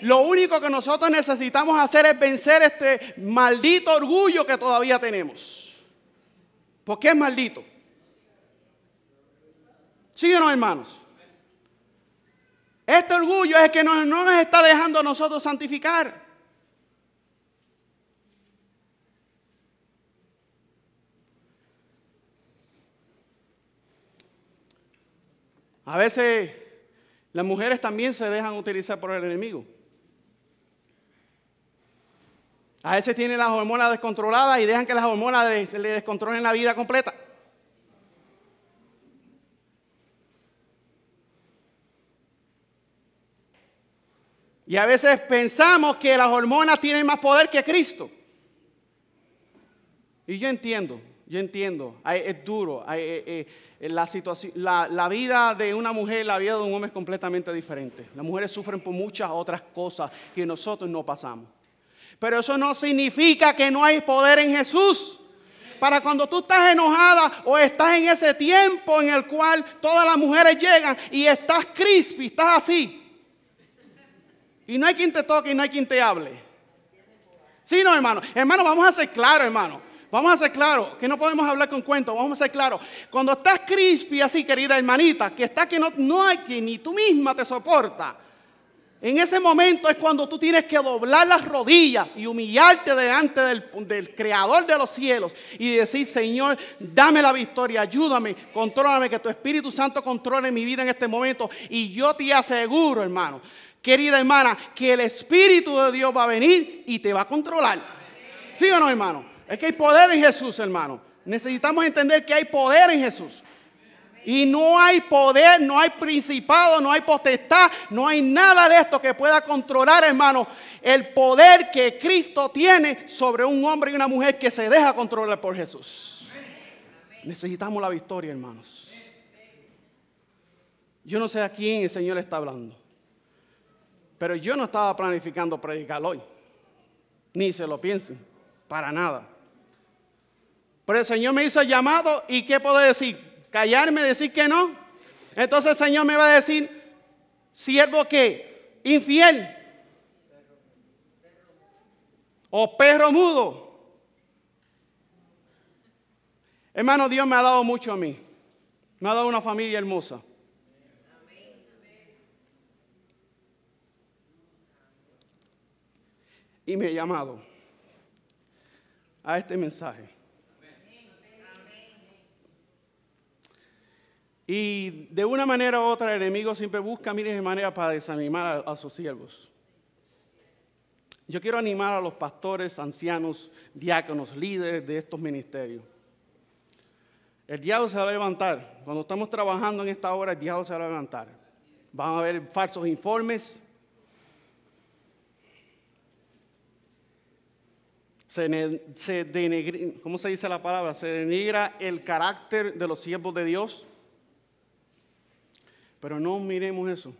Lo único que nosotros necesitamos hacer es vencer este maldito orgullo que todavía tenemos. ¿Por qué es maldito? ¿Sí o no, hermanos? Este orgullo es el que no nos está dejando a nosotros santificar. A veces las mujeres también se dejan utilizar por el enemigo. A veces tienen las hormonas descontroladas y dejan que las hormonas le descontrolen la vida completa. Y a veces pensamos que las hormonas tienen más poder que Cristo. Y yo entiendo. Es duro. La situación, la vida de una mujer, la vida de un hombre es completamente diferente. Las mujeres sufren por muchas otras cosas que nosotros no pasamos. Pero eso no significa que no hay poder en Jesús. Para cuando tú estás enojada o estás en ese tiempo en el cual todas las mujeres llegan y estás crispy, estás así. Y no hay quien te toque y no hay quien te hable. ¿Sí, no, hermano? Hermano, vamos a ser claros, hermano. Vamos a ser claros, que no podemos hablar con cuentos, vamos a ser claros. Cuando estás crispy así, querida hermanita, que está que no hay quien ni tú misma te soporta. En ese momento es cuando tú tienes que doblar las rodillas y humillarte delante del Creador de los cielos y decir, Señor, dame la victoria, ayúdame, contrólame, que tu Espíritu Santo controle mi vida en este momento. Y yo te aseguro, hermano, querida hermana, que el Espíritu de Dios va a venir y te va a controlar. ¿Sí o no, hermano? Es que hay poder en Jesús, hermano. Necesitamos entender que hay poder en Jesús. Y no hay poder, no hay principado, no hay potestad, no hay nada de esto que pueda controlar, hermano, el poder que Cristo tiene sobre un hombre y una mujer que se deja controlar por Jesús. Necesitamos la victoria, hermanos. Yo no sé a quién el Señor está hablando, pero yo no estaba planificando predicar hoy. Ni se lo piensen, para nada. Pero el Señor me hizo el llamado y ¿qué puedo decir? ¿Callarme, decir que no? Entonces el Señor me va a decir, siervo que infiel o perro mudo. Hermano, Dios me ha dado mucho a mí. Me ha dado una familia hermosa. Y me ha llamado a este mensaje. Y de una manera u otra el enemigo siempre busca miles de maneras para desanimar a sus siervos. Yo quiero animar a los pastores, ancianos, diáconos, líderes de estos ministerios. El diablo se va a levantar. Cuando estamos trabajando en esta hora, el diablo se va a levantar. Van a haber falsos informes. ¿Cómo se dice la palabra? Se denigra el carácter de los siervos de Dios. Pero no miremos eso.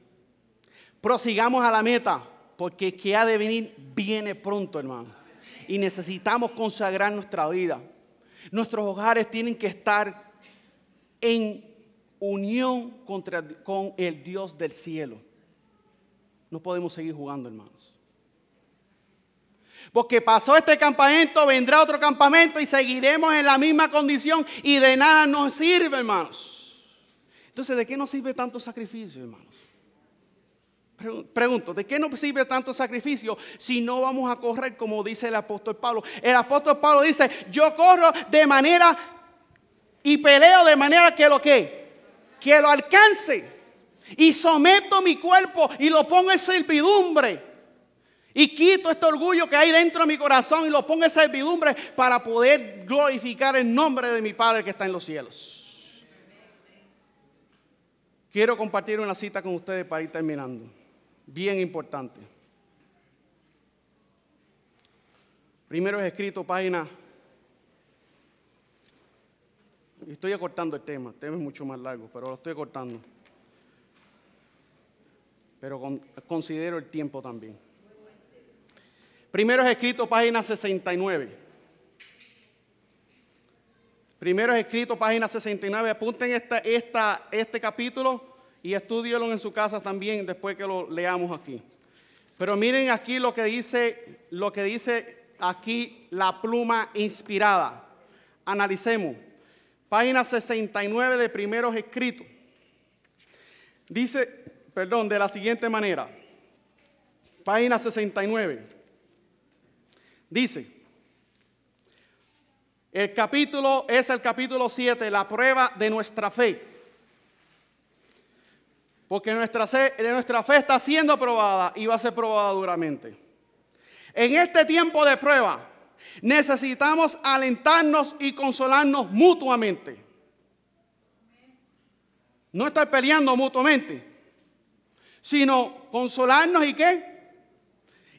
Prosigamos a la meta, porque el que ha de venir viene pronto, hermano. Y necesitamos consagrar nuestra vida. Nuestros hogares tienen que estar en unión con el Dios del cielo. No podemos seguir jugando, hermanos. Porque pasó este campamento, vendrá otro campamento y seguiremos en la misma condición y de nada nos sirve, hermanos. Entonces, ¿de qué nos sirve tanto sacrificio, hermanos? Pregunto, ¿de qué nos sirve tanto sacrificio si no vamos a correr como dice el apóstol Pablo? El apóstol Pablo dice, yo corro de manera y peleo de manera que lo alcance. Y someto mi cuerpo y lo pongo en servidumbre. Y quito este orgullo que hay dentro de mi corazón y lo pongo en servidumbre para poder glorificar el nombre de mi Padre que está en los cielos. Quiero compartir una cita con ustedes para ir terminando. Bien importante. Primero es escrito, página. Estoy acortando el tema es mucho más largo, pero lo estoy acortando. Pero considero el tiempo también. Primero es escrito, página 69. Primero es escrito, página 69. Apunten este capítulo y estúdienlo en su casa también después que lo leamos aquí. Pero miren aquí lo que dice aquí la pluma inspirada. Analicemos. Página 69 de Primeros Escritos. Dice, de la siguiente manera. Página 69. Dice, el capítulo es el capítulo 7, la prueba de nuestra fe. Porque nuestra fe está siendo probada y va a ser probada duramente. En este tiempo de prueba, necesitamos alentarnos y consolarnos mutuamente. No estar peleando mutuamente, sino consolarnos y ¿qué?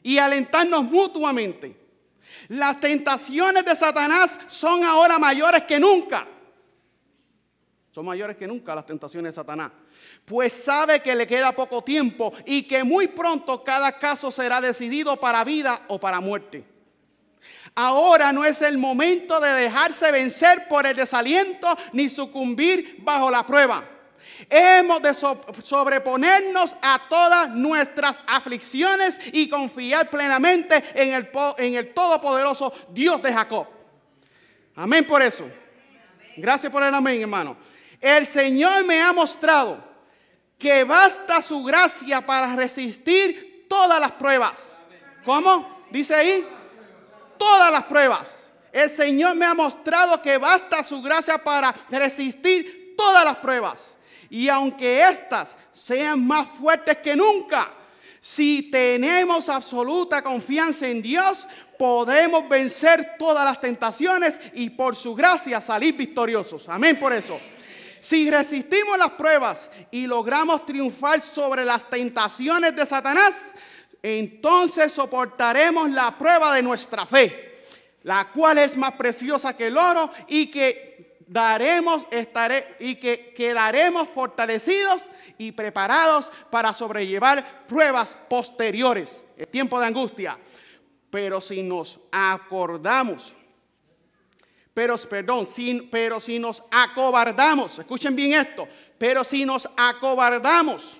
y alentarnos mutuamente. Las tentaciones de Satanás son ahora mayores que nunca. Son mayores que nunca las tentaciones de Satanás. Pues sabe que le queda poco tiempo y que muy pronto cada caso será decidido para vida o para muerte. Ahora no es el momento de dejarse vencer por el desaliento ni sucumbir bajo la prueba. Hemos de sobreponernos a todas nuestras aflicciones y confiar plenamente en el todopoderoso Dios de Jacob. Amén por eso. Gracias por el amén, hermano. El Señor me ha mostrado que basta su gracia para resistir todas las pruebas. ¿Cómo? Dice ahí. Todas las pruebas. El Señor me ha mostrado que basta su gracia para resistir todas las pruebas. Y aunque éstas sean más fuertes que nunca, si tenemos absoluta confianza en Dios, podremos vencer todas las tentaciones y por su gracia salir victoriosos. Amén por eso. Si resistimos las pruebas y logramos triunfar sobre las tentaciones de Satanás, entonces soportaremos la prueba de nuestra fe, la cual es más preciosa que el oro y que quedaremos fortalecidos y preparados para sobrellevar pruebas posteriores, el tiempo de angustia. Pero si nos acobardamos, escuchen bien esto, pero si nos acobardamos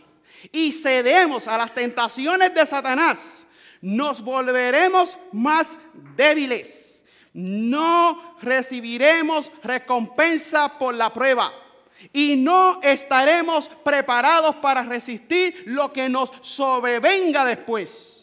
y cedemos a las tentaciones de Satanás, nos volveremos más débiles. No recibiremos recompensa por la prueba y no estaremos preparados para resistir lo que nos sobrevenga después.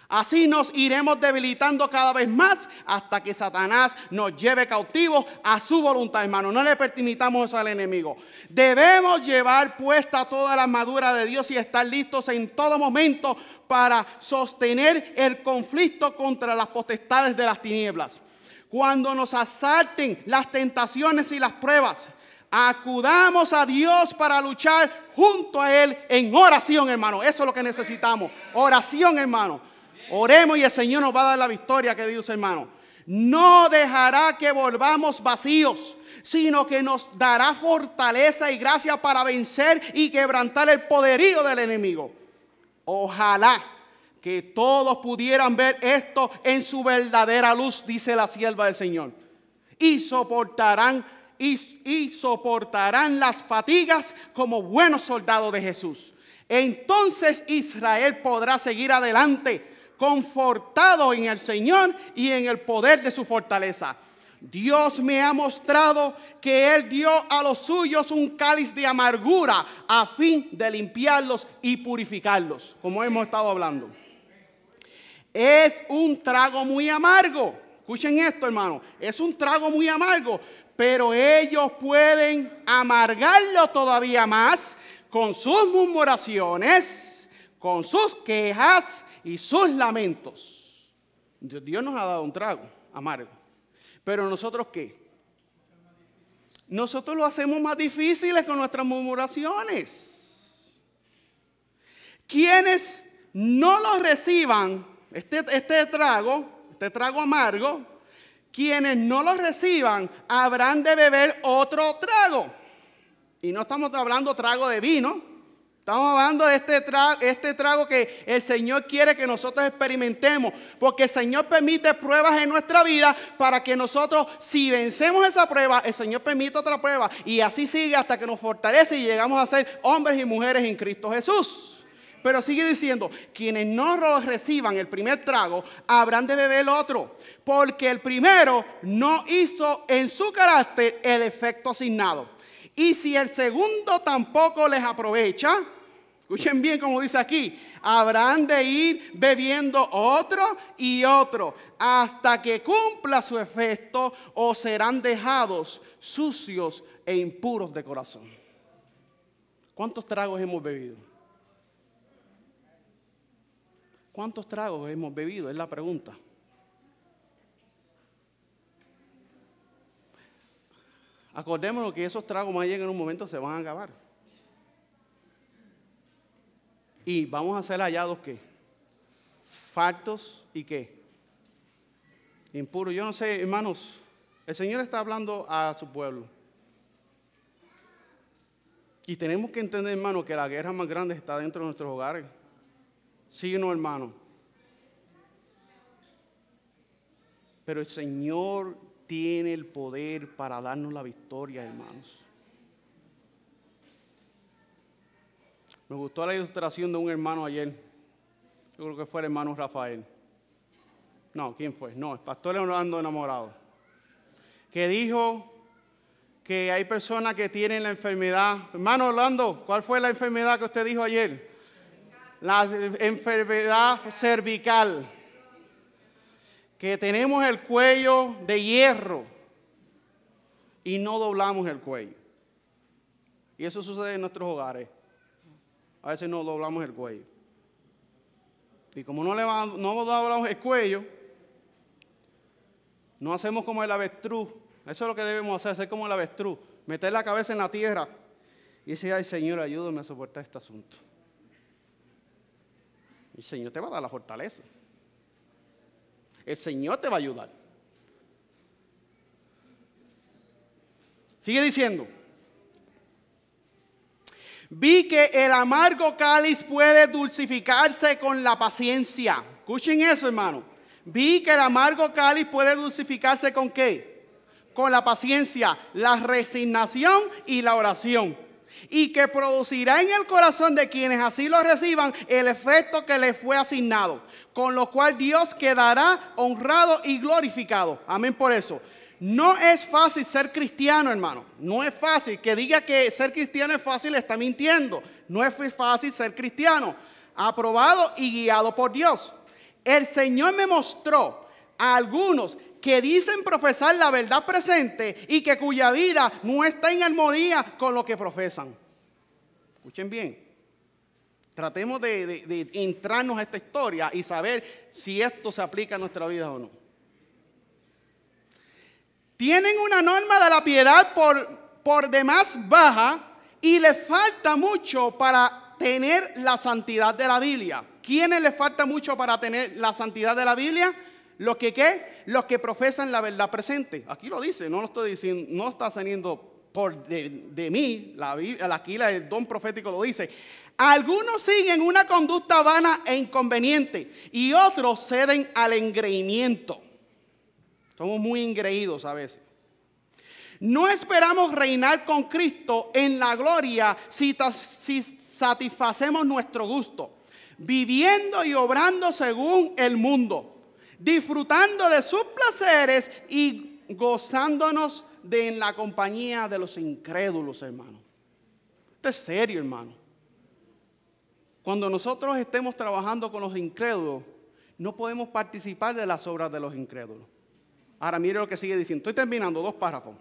Así nos iremos debilitando cada vez más hasta que Satanás nos lleve cautivos a su voluntad, hermano. No le permitamos eso al enemigo. Debemos llevar puesta toda la armadura de Dios y estar listos en todo momento para sostener el conflicto contra las potestades de las tinieblas. Cuando nos asalten las tentaciones y las pruebas, acudamos a Dios para luchar junto a Él en oración, hermano. Eso es lo que necesitamos. Oración, hermano. Oremos y el Señor nos va a dar la victoria, que Dios, hermano. No dejará que volvamos vacíos, sino que nos dará fortaleza y gracia para vencer y quebrantar el poderío del enemigo. Ojalá que todos pudieran ver esto en su verdadera luz, dice la sierva del Señor, y soportarán las fatigas como buenos soldados de Jesús. Entonces Israel podrá seguir adelante, confortado en el Señor y en el poder de su fortaleza. Dios me ha mostrado que Él dio a los suyos un cáliz de amargura a fin de limpiarlos y purificarlos, como hemos estado hablando. Es un trago muy amargo. Escuchen esto, hermano. Es un trago muy amargo, pero ellos pueden amargarlo todavía más con sus murmuraciones, con sus quejas y sus lamentos. Dios nos ha dado un trago amargo. Pero nosotros, ¿qué? Nosotros lo hacemos más difíciles con nuestras murmuraciones. Quienes no lo reciban, este trago amargo, quienes no lo reciban habrán de beber otro trago. Y no estamos hablando trago de vino. Estamos hablando de este trago que el Señor quiere que nosotros experimentemos, porque el Señor permite pruebas en nuestra vida para que nosotros, si vencemos esa prueba, el Señor permite otra prueba y así sigue hasta que nos fortalece y llegamos a ser hombres y mujeres en Cristo Jesús. Pero sigue diciendo, quienes no lo reciban el primer trago, habrán de beber el otro, porque el primero no hizo en su carácter el efecto asignado. Y si el segundo tampoco les aprovecha, escuchen bien como dice aquí, habrán de ir bebiendo otro y otro hasta que cumpla su efecto o serán dejados sucios e impuros de corazón. ¿Cuántos tragos hemos bebido? ¿Cuántos tragos hemos bebido? Es la pregunta. Acordémonos que esos tragos más llegan en un momento, se van a acabar. Y vamos a ser hallados ¿qué? faltos y qué, impuros. Yo no sé, hermanos, el Señor está hablando a su pueblo. Y tenemos que entender, hermano, que la guerra más grande está dentro de nuestros hogares. Sí o no, hermano. Pero el Señor tiene el poder para darnos la victoria, hermanos. Me gustó la ilustración de un hermano ayer. Yo creo que fue el hermano Rafael. No, ¿quién fue? No, el pastor Orlando Enamorado. Que dijo que hay personas que tienen la enfermedad. Hermano Orlando, ¿cuál fue la enfermedad que usted dijo ayer? La enfermedad cervical. Que tenemos el cuello de hierro y no doblamos el cuello. Y eso sucede en nuestros hogares. A veces no doblamos el cuello. Y como no doblamos el cuello, no hacemos como el avestruz. Eso es lo que debemos hacer como el avestruz. Meter la cabeza en la tierra y decir, ay Señor, ayúdame a soportar este asunto. Y el Señor te va a dar la fortaleza. El Señor te va a ayudar. Sigue diciendo. Vi que el amargo cáliz puede dulcificarse con la paciencia. Escuchen eso, hermano. Vi que el amargo cáliz puede dulcificarse con ¿qué? Con la paciencia, la resignación y la oración. Y que producirá en el corazón de quienes así lo reciban el efecto que les fue asignado, con lo cual Dios quedará honrado y glorificado. Amén por eso. No es fácil ser cristiano, hermano. No es fácil. Que diga que ser cristiano es fácil, está mintiendo. No es fácil ser cristiano. Aprobado y guiado por Dios. El Señor me mostró a algunos que dicen profesar la verdad presente y que cuya vida no está en armonía con lo que profesan. Escuchen bien. Tratemos de entrarnos a esta historia y saber si esto se aplica a nuestra vida o no. Tienen una norma de la piedad por demás baja y les falta mucho para tener la santidad de la Biblia. ¿Quiénes les falta mucho para tener la santidad de la Biblia? Los que ¿qué? Los que profesan la verdad presente. Aquí lo dice, no lo estoy diciendo, no está saliendo de mí. Aquí el don profético lo dice. Algunos siguen una conducta vana e inconveniente y otros ceden al engreimiento. Somos muy engreídos a veces. No esperamos reinar con Cristo en la gloria si satisfacemos nuestro gusto, viviendo y obrando según el mundo, disfrutando de sus placeres y gozándonos en la compañía de los incrédulos, hermano. Esto es serio, hermano. Cuando nosotros estemos trabajando con los incrédulos, no podemos participar de las obras de los incrédulos. Ahora mire lo que sigue diciendo. Estoy terminando, 2 párrafos.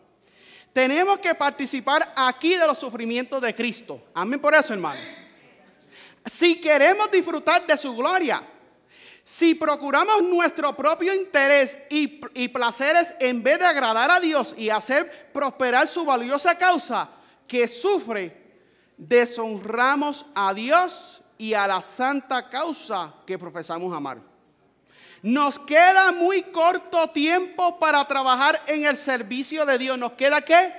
Tenemos que participar aquí de los sufrimientos de Cristo. Amén por eso, hermano. Si queremos disfrutar de su gloria, si procuramos nuestro propio interés y placeres en vez de agradar a Dios y hacer prosperar su valiosa causa que sufre, deshonramos a Dios y a la santa causa que profesamos amar. Nos queda muy corto tiempo para trabajar en el servicio de Dios. ¿Nos queda qué?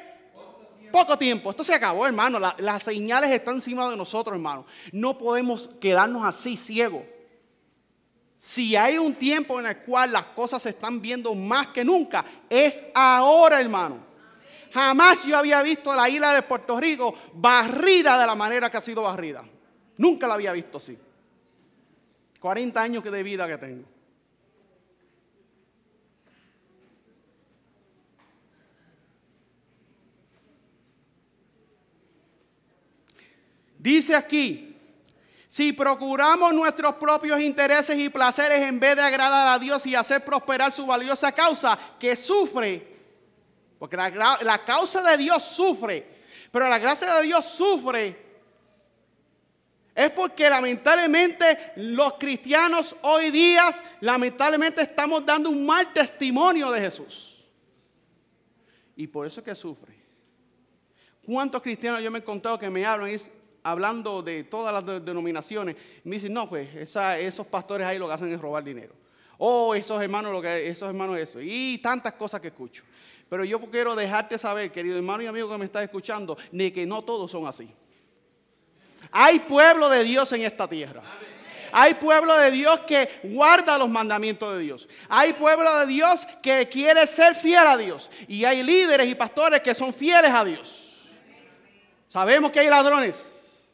Poco tiempo. Esto se acabó, hermano. Las señales están encima de nosotros, hermano. No podemos quedarnos así ciegos. Si hay un tiempo en el cual las cosas se están viendo más que nunca, es ahora, hermano. Jamás yo había visto la isla de Puerto Rico barrida de la manera que ha sido barrida. Nunca la había visto así. 40 años de vida que tengo. Dice aquí, si procuramos nuestros propios intereses y placeres en vez de agradar a Dios y hacer prosperar su valiosa causa que sufre, porque la causa de Dios sufre, pero la gracia de Dios sufre, es porque lamentablemente los cristianos hoy día, lamentablemente estamos dando un mal testimonio de Jesús. Y por eso es que sufre. ¿Cuántos cristianos yo me he encontrado que me hablan y dicen, hablando de todas las denominaciones, me dicen, no, pues esos pastores ahí lo que hacen es robar dinero. O esos hermanos eso. Y tantas cosas que escucho. Pero yo quiero dejarte saber, querido hermano y amigo que me estás escuchando, de que no todos son así. Hay pueblo de Dios en esta tierra. Hay pueblo de Dios que guarda los mandamientos de Dios. Hay pueblo de Dios que quiere ser fiel a Dios. Y hay líderes y pastores que son fieles a Dios. Sabemos que hay ladrones,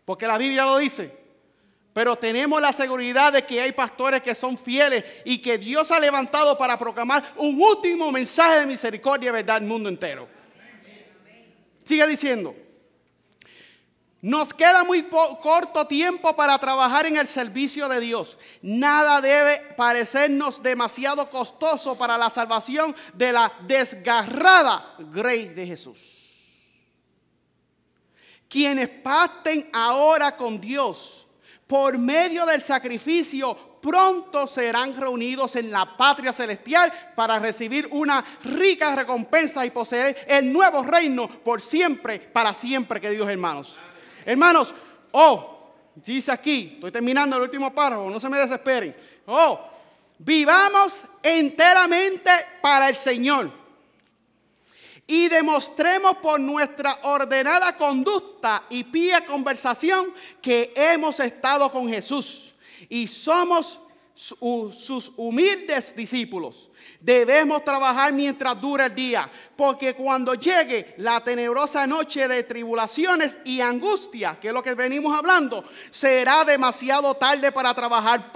porque la Biblia lo dice. Pero tenemos la seguridad de que hay pastores que son fieles y que Dios ha levantado para proclamar un último mensaje de misericordia y verdad al mundo entero. Sigue diciendo. Nos queda muy corto tiempo para trabajar en el servicio de Dios. Nada debe parecernos demasiado costoso para la salvación de la desgarrada grey de Jesús. Quienes pacten ahora con Dios por medio del sacrificio, pronto serán reunidos en la patria celestial para recibir una rica recompensa y poseer el nuevo reino por siempre, para siempre, queridos hermanos. Hermanos, dice aquí, estoy terminando el último párrafo, no se me desesperen. Vivamos enteramente para el Señor y demostremos por nuestra ordenada conducta y pía conversación que hemos estado con Jesús y somos sus humildes discípulos. Debemos trabajar mientras dura el día, porque cuando llegue la tenebrosa noche de tribulaciones y angustia, que es lo que venimos hablando, será demasiado tarde para trabajar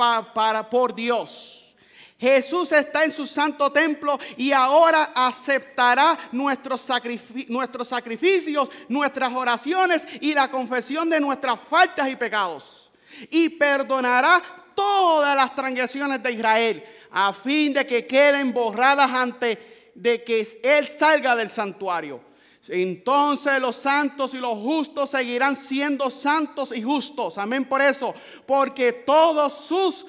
por Dios. Jesús está en su santo templo y ahora aceptará nuestros sacrificios, nuestras oraciones y la confesión de nuestras faltas y pecados. Y perdonará todas las transgresiones de Israel, a fin de que queden borradas antes de que Él salga del santuario. Entonces los santos y los justos seguirán siendo santos y justos. Amén por eso. Porque todos sus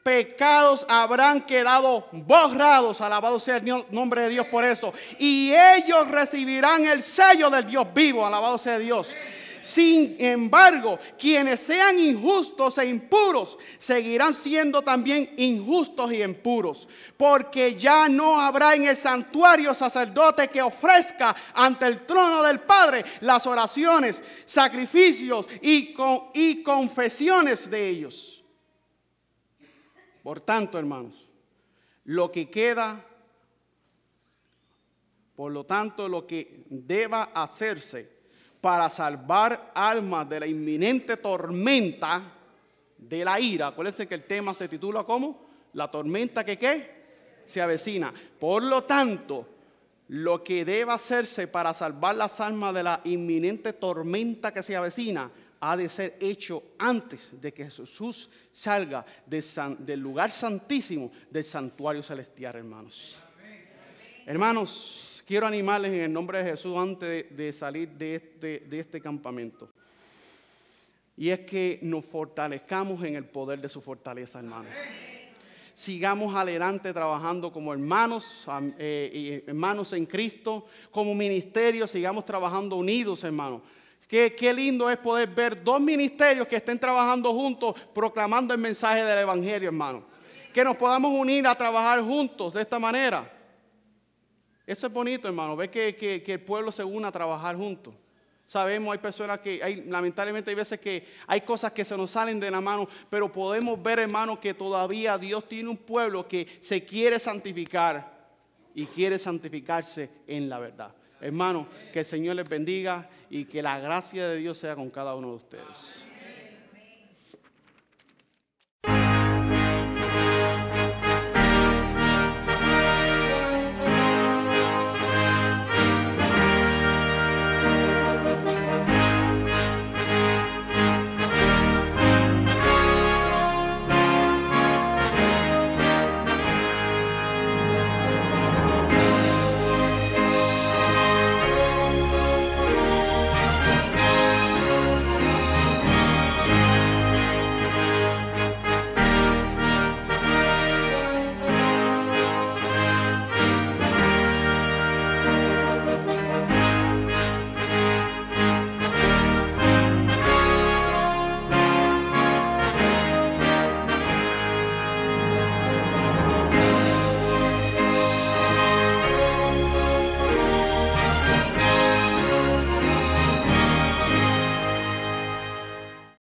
pecados habrán quedado borrados. Alabado sea el nombre de Dios por eso. Y ellos recibirán el sello del Dios vivo. Alabado sea Dios. Sin embargo, quienes sean injustos e impuros seguirán siendo también injustos y impuros, porque ya no habrá en el santuario sacerdote que ofrezca ante el trono del Padre las oraciones, sacrificios y confesiones de ellos. Por tanto, hermanos, lo que deba hacerse para salvar almas de la inminente tormenta de la ira. Acuérdense que el tema se titula ¿cómo? La tormenta que ¿qué? Se avecina. Por lo tanto, lo que debe hacerse para salvar las almas de la inminente tormenta que se avecina ha de ser hecho antes de que Jesús salga del lugar santísimo del santuario celestial, hermanos. Hermanos, quiero animarles en el nombre de Jesús antes de salir de este campamento. Y es que nos fortalezcamos en el poder de su fortaleza, hermanos. Sigamos adelante trabajando como hermanos, hermanos en Cristo, como ministerio, sigamos trabajando unidos, hermanos. Qué lindo es poder ver dos ministerios que estén trabajando juntos, proclamando el mensaje del Evangelio, hermanos. Que nos podamos unir a trabajar juntos de esta manera. Eso es bonito, hermano, ver que el pueblo se una a trabajar juntos. Sabemos, hay personas lamentablemente hay veces que hay cosas que se nos salen de la mano, pero podemos ver, hermano, que todavía Dios tiene un pueblo que se quiere santificar y quiere santificarse en la verdad. Hermano, que el Señor les bendiga y que la gracia de Dios sea con cada uno de ustedes.